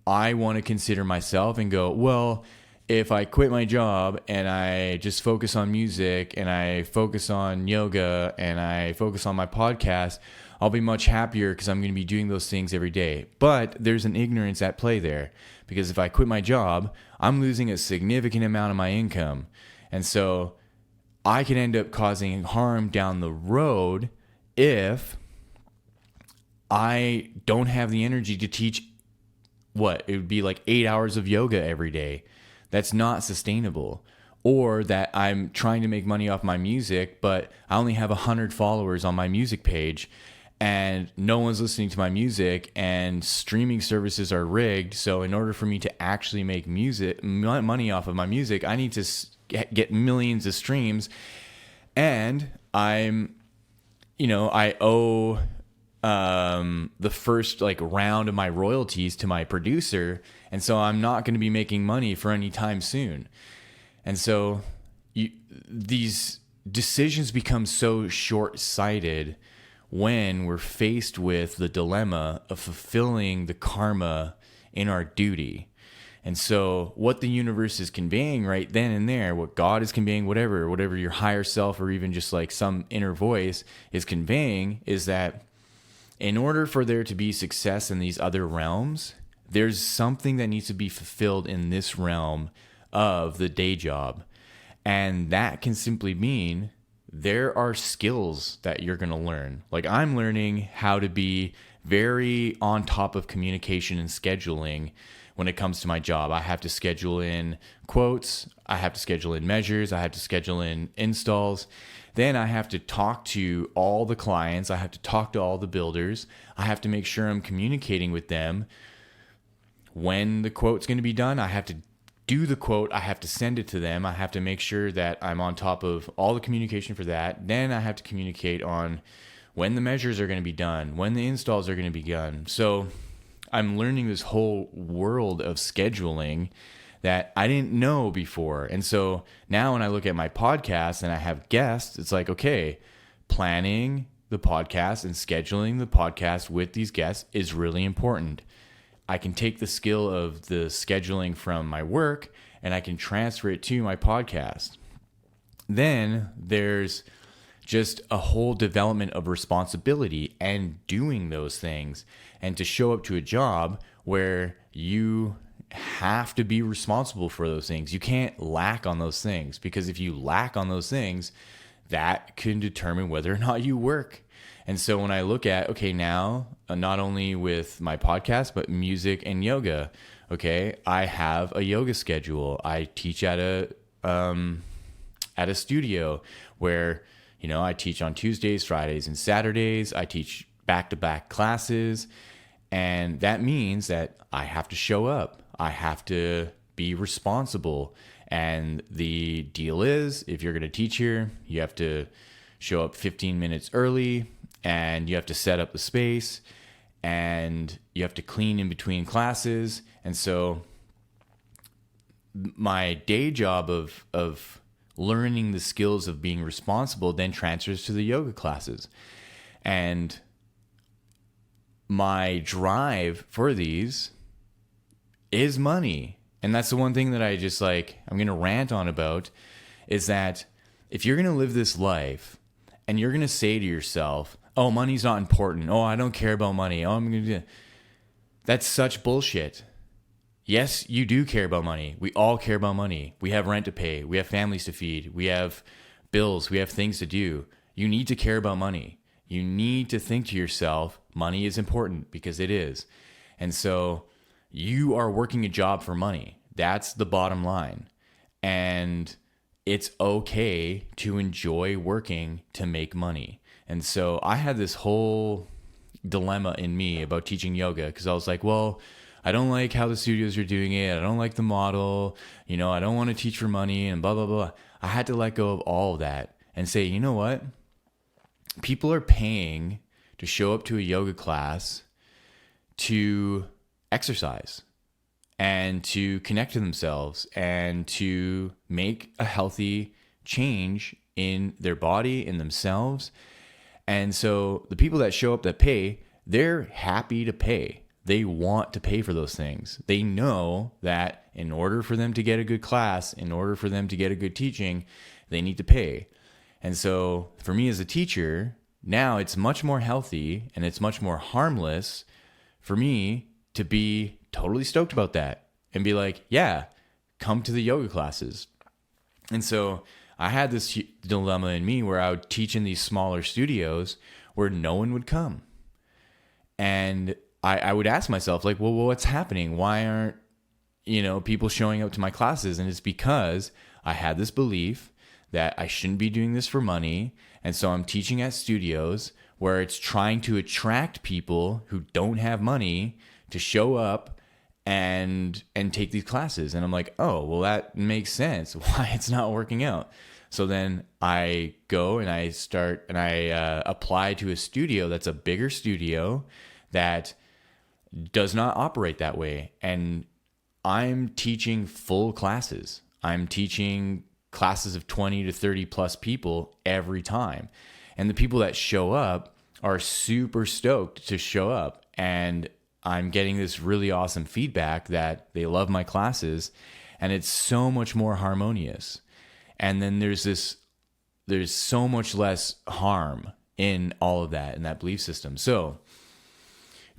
I want to consider myself and go, well, if I quit my job and I just focus on music and I focus on yoga and I focus on my podcast, I'll be much happier because I'm going to be doing those things every day. But there's an ignorance at play there, because if I quit my job, I'm losing a significant amount of my income. And so I can end up causing harm down the road if I don't have the energy to teach it would be like 8 hours of yoga every day. That's not sustainable. Or that I'm trying to make money off my music, but I only have 100 followers on my music page and no one's listening to my music and streaming services are rigged. So in order for me to actually make money off of my music, I need to get millions of streams. And I owe the first round of my royalties to my producer. And so I'm not going to be making money for any time soon. And so these decisions become so short-sighted when we're faced with the dilemma of fulfilling the karma in our duty. And so what the universe is conveying right then and there, what God is conveying, whatever your higher self or even just like some inner voice is conveying, is that in order for there to be success in these other realms, there's something that needs to be fulfilled in this realm of the day job. And that can simply mean there are skills that you're going to learn. Like I'm learning how to be very on top of communication and scheduling when it comes to my job. I have to schedule in quotes, I have to schedule in measures, I have to schedule in installs. Then I have to talk to all the clients, I have to talk to all the builders, I have to make sure I'm communicating with them. When the quote's going to be done, I have to do the quote, I have to send it to them, I have to make sure that I'm on top of all the communication for that. Then I have to communicate on when the measures are going to be done, when the installs are going to be done. So I'm learning this whole world of scheduling that I didn't know before. And so now when I look at my podcast and I have guests, it's like, okay, planning the podcast and scheduling the podcast with these guests is really important. I can take the skill of the scheduling from my work and I can transfer it to my podcast. Then there's just a whole development of responsibility and doing those things, and to show up to a job where you have to be responsible for those things. You can't lack on those things, because if you lack on those things, that can determine whether or not you work. And so when I look at, okay, now not only with my podcast, but music and yoga, okay, I have a yoga schedule. I teach at a studio where, you know, I teach on Tuesdays, Fridays, and Saturdays. I teach back-to-back classes. And that means that I have to show up. I have to be responsible. And the deal is, if you're going to teach here, you have to show up 15 minutes early, and you have to set up the space, and you have to clean in between classes. And so my day job of learning the skills of being responsible then transfers to the yoga classes. And my drive for these is money. And that's the one thing that I just like, I'm going to rant on about, is that if you're going to live this life and you're going to say to yourself, oh, money's not important. Oh, I don't care about money. Oh, I'm going to do that. That's such bullshit. Yes, you do care about money. We all care about money. We have rent to pay. We have families to feed. We have bills. We have things to do. You need to care about money. You need to think to yourself, money is important, because it is. And so you are working a job for money. That's the bottom line. And it's okay to enjoy working to make money. And so I had this whole dilemma in me about teaching yoga, because I was like, well, I don't like how the studios are doing it. I don't like the model. You know, I don't want to teach for money and blah, blah, blah. I had to let go of all of that and say, you know what? People are paying to show up to a yoga class to exercise and to connect to themselves and to make a healthy change in their body, in themselves. And so the people that show up that pay, they're happy to pay. They want to pay for those things. They know that in order for them to get a good class, in order for them to get a good teaching, they need to pay. And so for me as a teacher, now it's much more healthy and it's much more harmless for me to be totally stoked about that and be like, yeah, come to the yoga classes. And so I had this dilemma in me where I would teach in these smaller studios where no one would come. And I would ask myself, like, well, what's happening? Why aren't, people showing up to my classes? And it's because I had this belief that I shouldn't be doing this for money. And so I'm teaching at studios where it's trying to attract people who don't have money to show up and take these classes. And I'm like, oh, well, that makes sense why it's not working out. So then I go and I apply to a studio that's a bigger studio that does not operate that way. And I'm teaching full classes. I'm teaching classes of 20 to 30 plus people every time. And the people that show up are super stoked to show up. And I'm getting this really awesome feedback that they love my classes, and it's so much more harmonious. And then there's so much less harm in all of that, in that belief system. So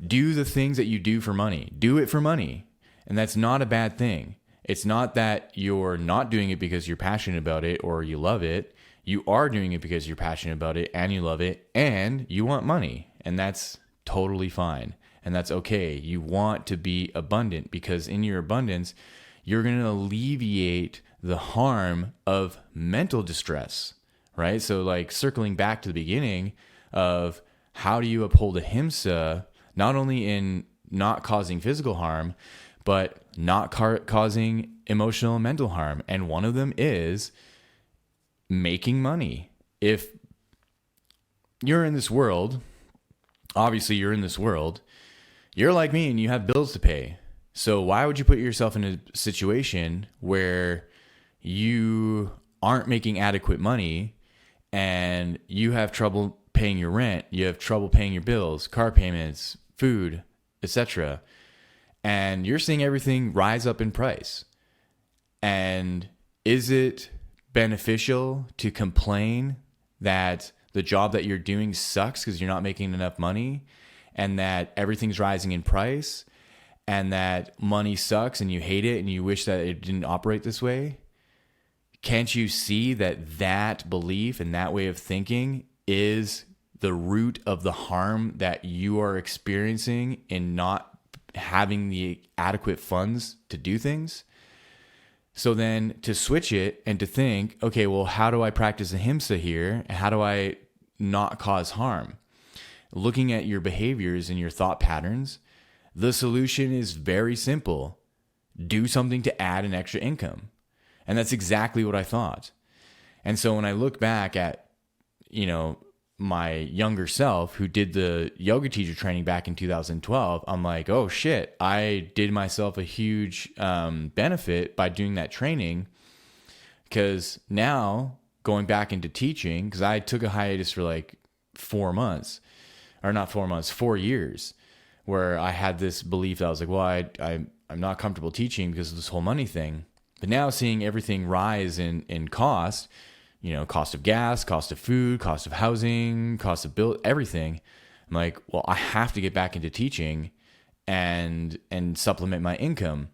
do the things that you do for money. Do it for money. And that's not a bad thing. It's not that you're not doing it because you're passionate about it or you love it. You are doing it because you're passionate about it and you love it and you want money. And that's totally fine. And that's okay. You want to be abundant because in your abundance, you're going to alleviate the harm of mental distress, right? So like circling back to the beginning of how do you uphold ahimsa, not only in not causing physical harm, but not causing emotional and mental harm. And one of them is making money. If you're in this world, obviously you're in this world, you're like me and you have bills to pay. So why would you put yourself in a situation where you aren't making adequate money and you have trouble paying your rent, you have trouble paying your bills, car payments, food, etc., and you're seeing everything rise up in price? And is it beneficial to complain that the job that you're doing sucks because you're not making enough money and that everything's rising in price and that money sucks and you hate it and you wish that it didn't operate this way? Can't you see that that belief and that way of thinking is the root of the harm that you are experiencing in not having the adequate funds to do things? So then to switch it and to think, okay, well, how do I practice ahimsa here? How do I not cause harm? Looking at your behaviors and your thought patterns, the solution is very simple. Do something to add an extra income. And that's exactly what I thought. And so when I look back at, my younger self who did the yoga teacher training back in 2012, I'm like, oh shit, I did myself a huge benefit by doing that training. Because now going back into teaching, because I took a hiatus for like 4 months, or not 4 months, 4 years, where I had this belief that I was like, well, I'm not comfortable teaching because of this whole money thing. But now seeing everything rise in cost, cost of gas, cost of food, cost of housing, cost of bill, everything. I'm like, well, I have to get back into teaching and supplement my income.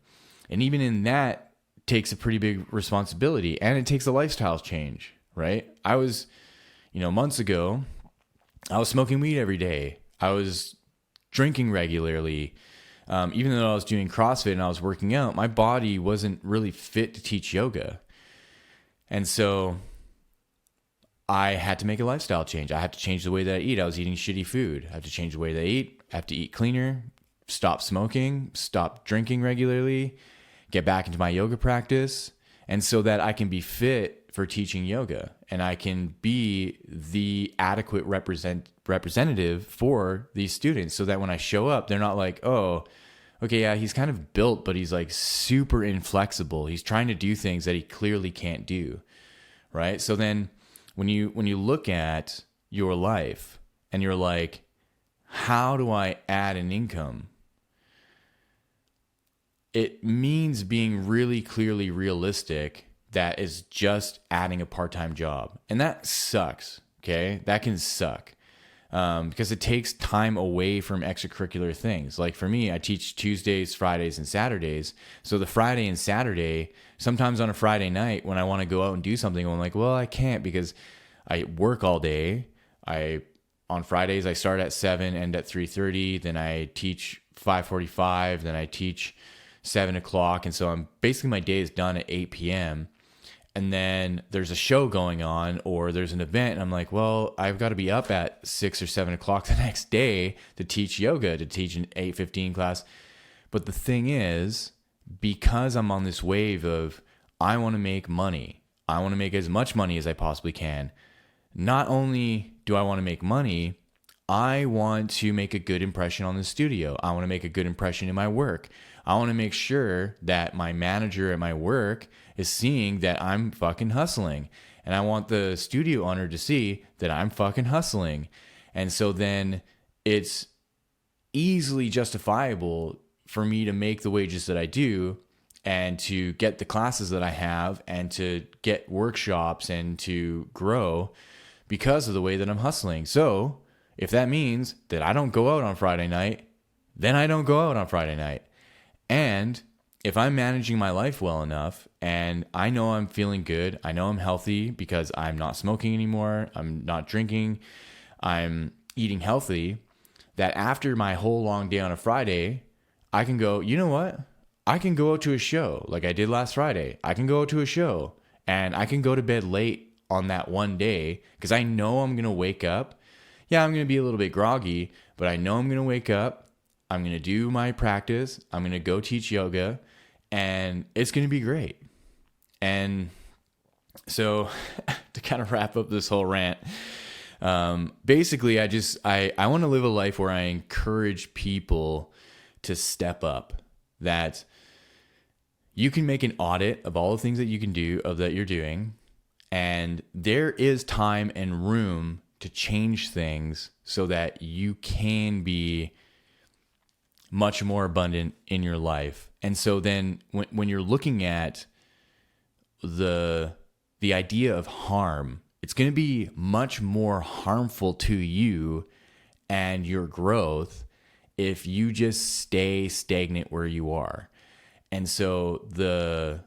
And even in that takes a pretty big responsibility, and it takes a lifestyle change, right? I was, months ago, I was smoking weed every day. I was drinking regularly. Even though I was doing CrossFit and I was working out, my body wasn't really fit to teach yoga. And so I had to make a lifestyle change. I had to change the way that I eat. I was eating shitty food. I have to change the way that I eat. I have to eat cleaner, stop smoking, stop drinking regularly, get back into my yoga practice. And so that I can be fit for teaching yoga and I can be the adequate representative for these students, so that when I show up, they're not like, oh, okay, yeah, he's kind of built, but he's like super inflexible. He's trying to do things that he clearly can't do, right? So then when you look at your life and you're like, how do I add an income? It means being really clearly realistic that is just adding a part-time job. And that sucks, okay? That can suck because it takes time away from extracurricular things. Like for me, I teach Tuesdays, Fridays, and Saturdays. So the Friday and Saturday, sometimes on a Friday night when I want to go out and do something, I'm like, well, I can't because I work all day. On Fridays, I start at 7, end at 3:30. Then I teach 5:45. Then I teach 7 o'clock. And so basically my day is done at 8 p.m. And then there's a show going on or there's an event. And I'm like, well, I've got to be up at 6 or 7 o'clock the next day to teach yoga, to teach an 8:15 class. But the thing is, because I'm on this wave of, I want to make money. I want to make as much money as I possibly can. Not only do I want to make money, I want to make a good impression on the studio. I want to make a good impression in my work. I want to make sure that my manager at my work is seeing that I'm fucking hustling. And I want the studio owner to see that I'm fucking hustling. And so then it's easily justifiable for me to make the wages that I do and to get the classes that I have and to get workshops and to grow because of the way that I'm hustling. So if that means that I don't go out on Friday night, then I don't go out on Friday night. And if I'm managing my life well enough and I know I'm feeling good, I know I'm healthy because I'm not smoking anymore, I'm not drinking, I'm eating healthy, that after my whole long day on a Friday, I can go, you know what? I can go out to a show like I did last Friday. I can go out to a show and I can go to bed late on that one day because I know I'm going to wake up. Yeah, I'm going to be a little bit groggy, but I know I'm going to wake up. I'm going to do my practice. I'm going to go teach yoga and it's going to be great. And so to kind of wrap up this whole rant, basically I want to live a life where I encourage people to step up, that you can make an audit of all the things that you can do, of that you're doing, and there is time and room to change things so that you can be much more abundant in your life. And so then when you're looking at the idea of harm, it's going to be much more harmful to you and your growth if you just stay stagnant where you are. And so the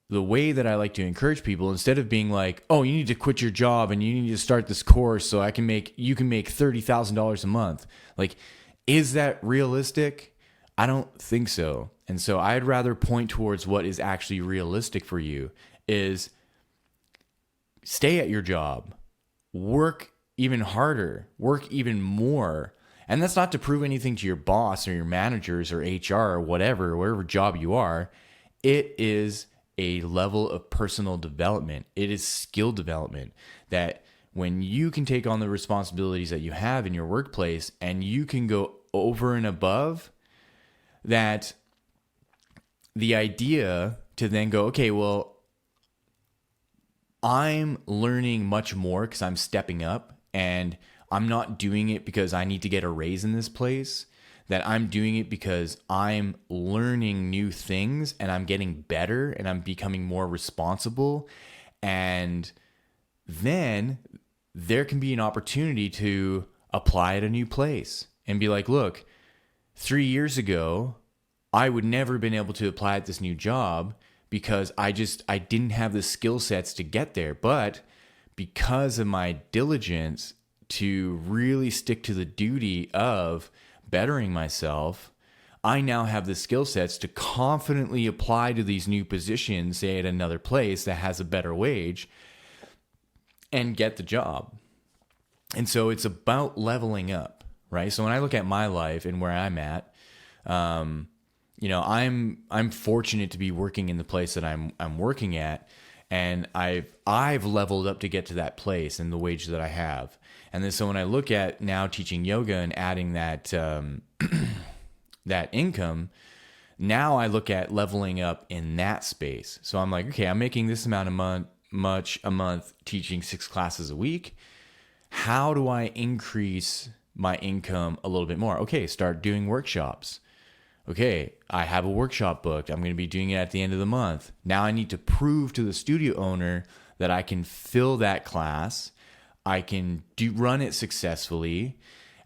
way that I like to encourage people, instead of being like, oh, you need to quit your job and you need to start this course so you can make $30,000 a month. Like, is that realistic? I don't think so. And so I'd rather point towards what is actually realistic for you is stay at your job, work even harder, work even more. And that's not to prove anything to your boss or your managers or HR or whatever job you are. It is a level of personal development. It is skill development that when you can take on the responsibilities that you have in your workplace and you can go over and above that, the idea to then go, okay, well, I'm learning much more because I'm stepping up and I'm not doing it because I need to get a raise in this place, that I'm doing it because I'm learning new things and I'm getting better and I'm becoming more responsible. And then there can be an opportunity to apply at a new place and be like, look, 3 years ago, I would never have been able to apply at this new job because I didn't have the skill sets to get there. But because of my diligence to really stick to the duty of bettering myself, I now have the skill sets to confidently apply to these new positions, say at another place that has a better wage, and get the job. And so it's about leveling up, right? So when I look at my life and where I'm at, I'm fortunate to be working in the place that I'm working at, and I've leveled up to get to that place and the wage that I have. And then so when I look at now teaching yoga and adding that that income, now I look at leveling up in that space. So I'm like, okay, I'm making this amount a month teaching 6 classes a week. How do I increase my income a little bit more? Okay, start doing workshops. Okay, I have a workshop booked. I'm going to be doing it at the end of the month. Now I need to prove to the studio owner that I can fill that class. I can run it successfully.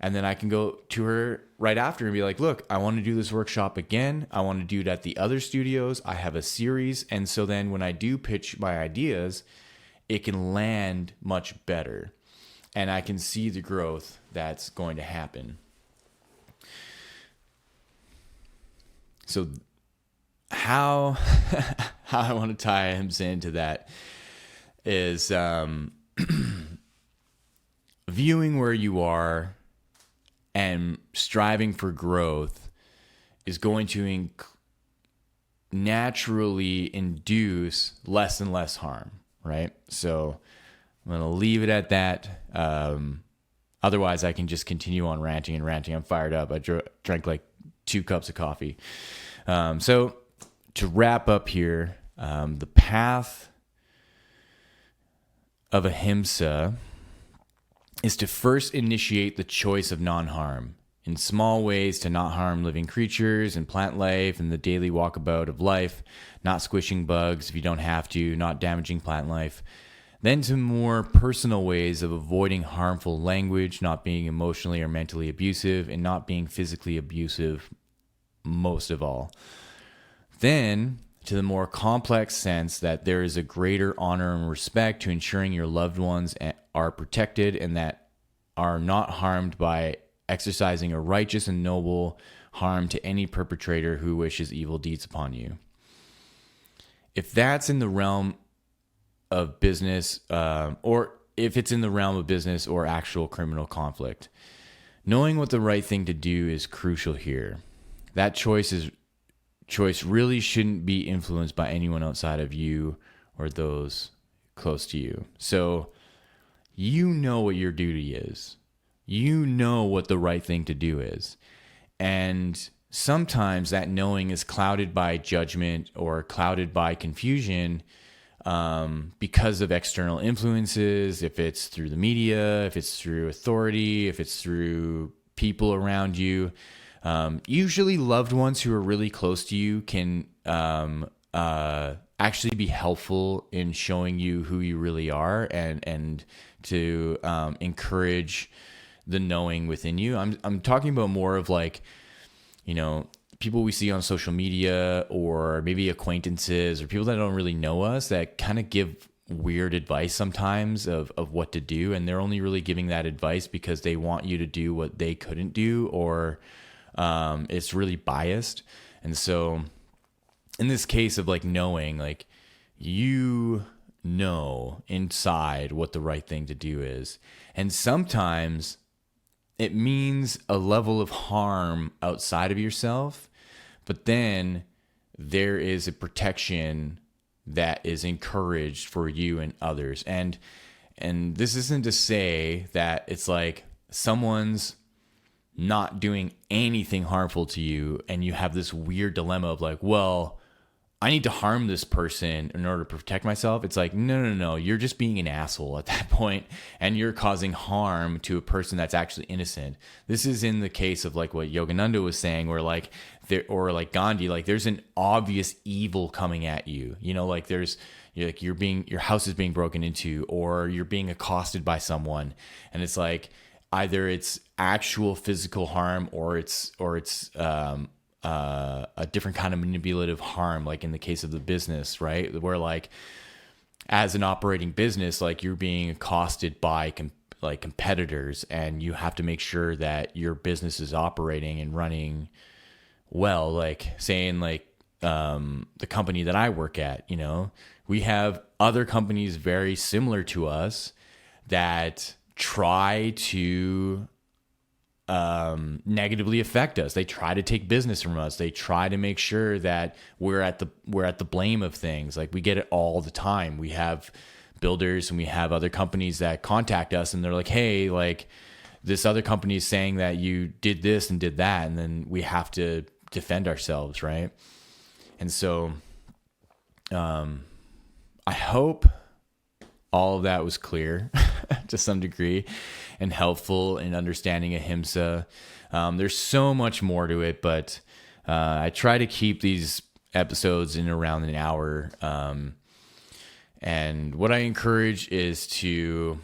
And then I can go to her right after and be like, look, I want to do this workshop again. I want to do it at the other studios. I have a series. And so then when I do pitch my ideas, it can land much better. And I can see the growth that's going to happen. So how I want to tie Ahimsa into that is viewing where you are and striving for growth is going to naturally induce less and less harm, right? So I'm going to leave it at that. Otherwise, I can just continue on ranting and ranting. I'm fired up. I drank like 2 cups of coffee. So to wrap up here, the path of Ahimsa is to first initiate the choice of non-harm. in small ways to not harm living creatures and plant life and the daily walkabout of life, not squishing bugs if you don't have to, not damaging plant life. Then to more personal ways of avoiding harmful language, not being emotionally or mentally abusive, and not being physically abusive most of all. Then to the more complex sense that there is a greater honor and respect to ensuring your loved ones are protected and that are not harmed by exercising a righteous and noble harm to any perpetrator who wishes evil deeds upon you. If that's in the realm of business, or if it's in the realm of business or actual criminal conflict, knowing what the right thing to do is crucial here. That choice really shouldn't be influenced by anyone outside of you or those close to you. So you know what your duty is. You know what the right thing to do is. And sometimes that knowing is clouded by judgment or clouded by confusion because of external influences, if it's through the media, if it's through authority, if it's through people around you. Usually loved ones who are really close to you can actually be helpful in showing you who you really are and to encourage the knowing within you. I'm talking about more of like, people we see on social media or maybe acquaintances or people that don't really know us that kind of give weird advice sometimes of what to do. And they're only really giving that advice because they want you to do what they couldn't do, or it's really biased. And so in this case of like knowing, like you know inside what the right thing to do is. And sometimes it means a level of harm outside of yourself, but then there is a protection that is encouraged for you and others. And this isn't to say that it's like someone's not doing anything harmful to you and you have this weird dilemma of like, well, I need to harm this person in order to protect myself. It's like, no. You're just being an asshole at that point, and you're causing harm to a person that's actually innocent. This is in the case of like what Yogananda was saying, where like or like Gandhi, like there's an obvious evil coming at you. Like there's your house is being broken into, or you're being accosted by someone, and it's like either it's actual physical harm or it's a different kind of manipulative harm, like in the case of the business, right? Where like as an operating business, like you're being accosted by competitors, and you have to make sure that your business is operating and running well. Like saying like the company that I work at, we have other companies very similar to us that try to negatively affect us. They try to take business from us. They try to make sure that we're at the blame of things. Like we get it all the time. We have builders and we have other companies that contact us and they're like, hey, like this other company is saying that you did this and did that. And then we have to defend ourselves. Right. And so, I hope all of that was clear to some degree and helpful in understanding Ahimsa. There's so much more to it, but I try to keep these episodes in around an hour. And what I encourage is to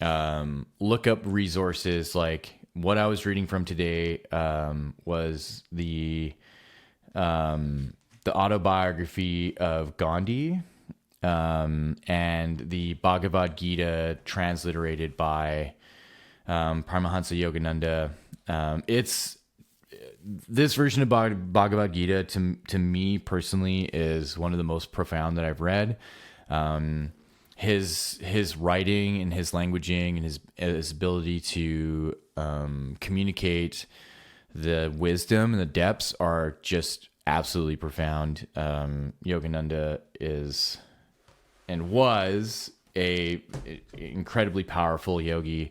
look up resources. Like what I was reading from today was the Autobiography of Gandhi, and the Bhagavad Gita transliterated by Paramahansa Yogananda. It's this version of Bhagavad Gita to me personally is one of the most profound that I've read. His writing and his languaging and his ability to communicate the wisdom and the depths are just absolutely profound. Yogananda is and was a incredibly powerful yogi,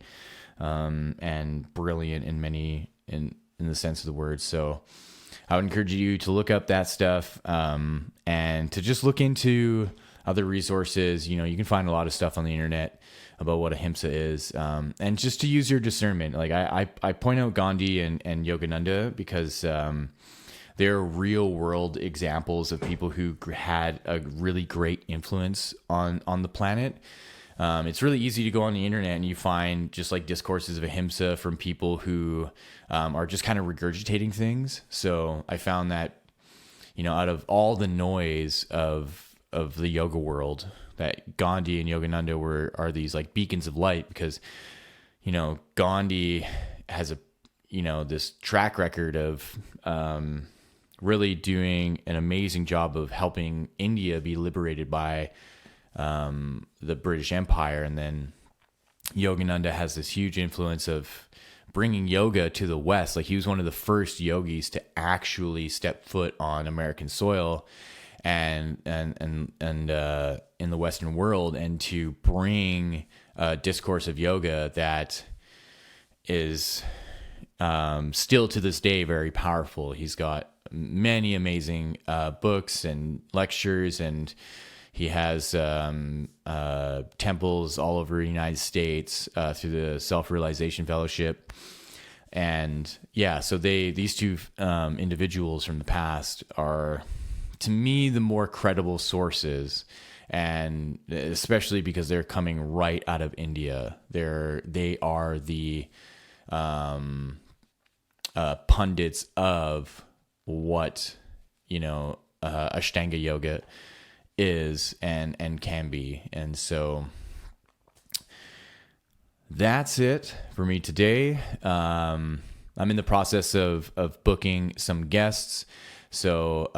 and brilliant in the sense of the word. So I would encourage you to look up that stuff, and to just look into other resources. You can find a lot of stuff on the internet. about what Ahimsa is, and just to use your discernment. Like I point out Gandhi and Yogananda because they're real world examples of people who had a really great influence on the planet. It's really easy to go on the internet and you find just like discourses of Ahimsa from people who are just kind of regurgitating things. So I found that, out of all the noise of the yoga world, that Gandhi and Yogananda are these like beacons of light, because, Gandhi has this track record of really doing an amazing job of helping India be liberated by the British Empire. And then Yogananda has this huge influence of bringing yoga to the West. Like, he was one of the first yogis to actually step foot on American soil and in the Western world, and to bring a discourse of yoga that is still to this day very powerful. He's got many amazing books and lectures, and he has temples all over the United States through the Self-Realization Fellowship. And yeah, so these two individuals from the past are, to me, the more credible sources, and especially because they're coming right out of India. They are the pundits of what Ashtanga yoga is and can be. And so that's it for me today. I'm in the process of booking some guests, so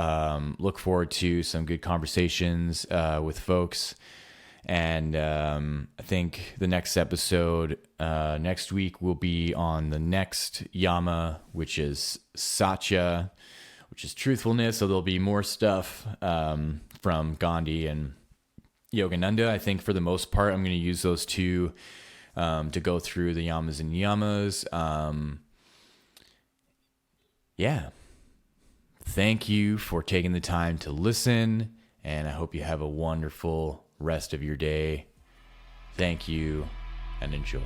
look forward to some good conversations with folks. And I think the next episode next week will be on the next Yama, which is Satya, which is truthfulness. So there'll be more stuff from Gandhi and Yogananda. I think for the most part, I'm going to use those two to go through the Yamas and Yamas. Yeah. Thank you for taking the time to listen, and I hope you have a wonderful rest of your day. Thank you, and enjoy.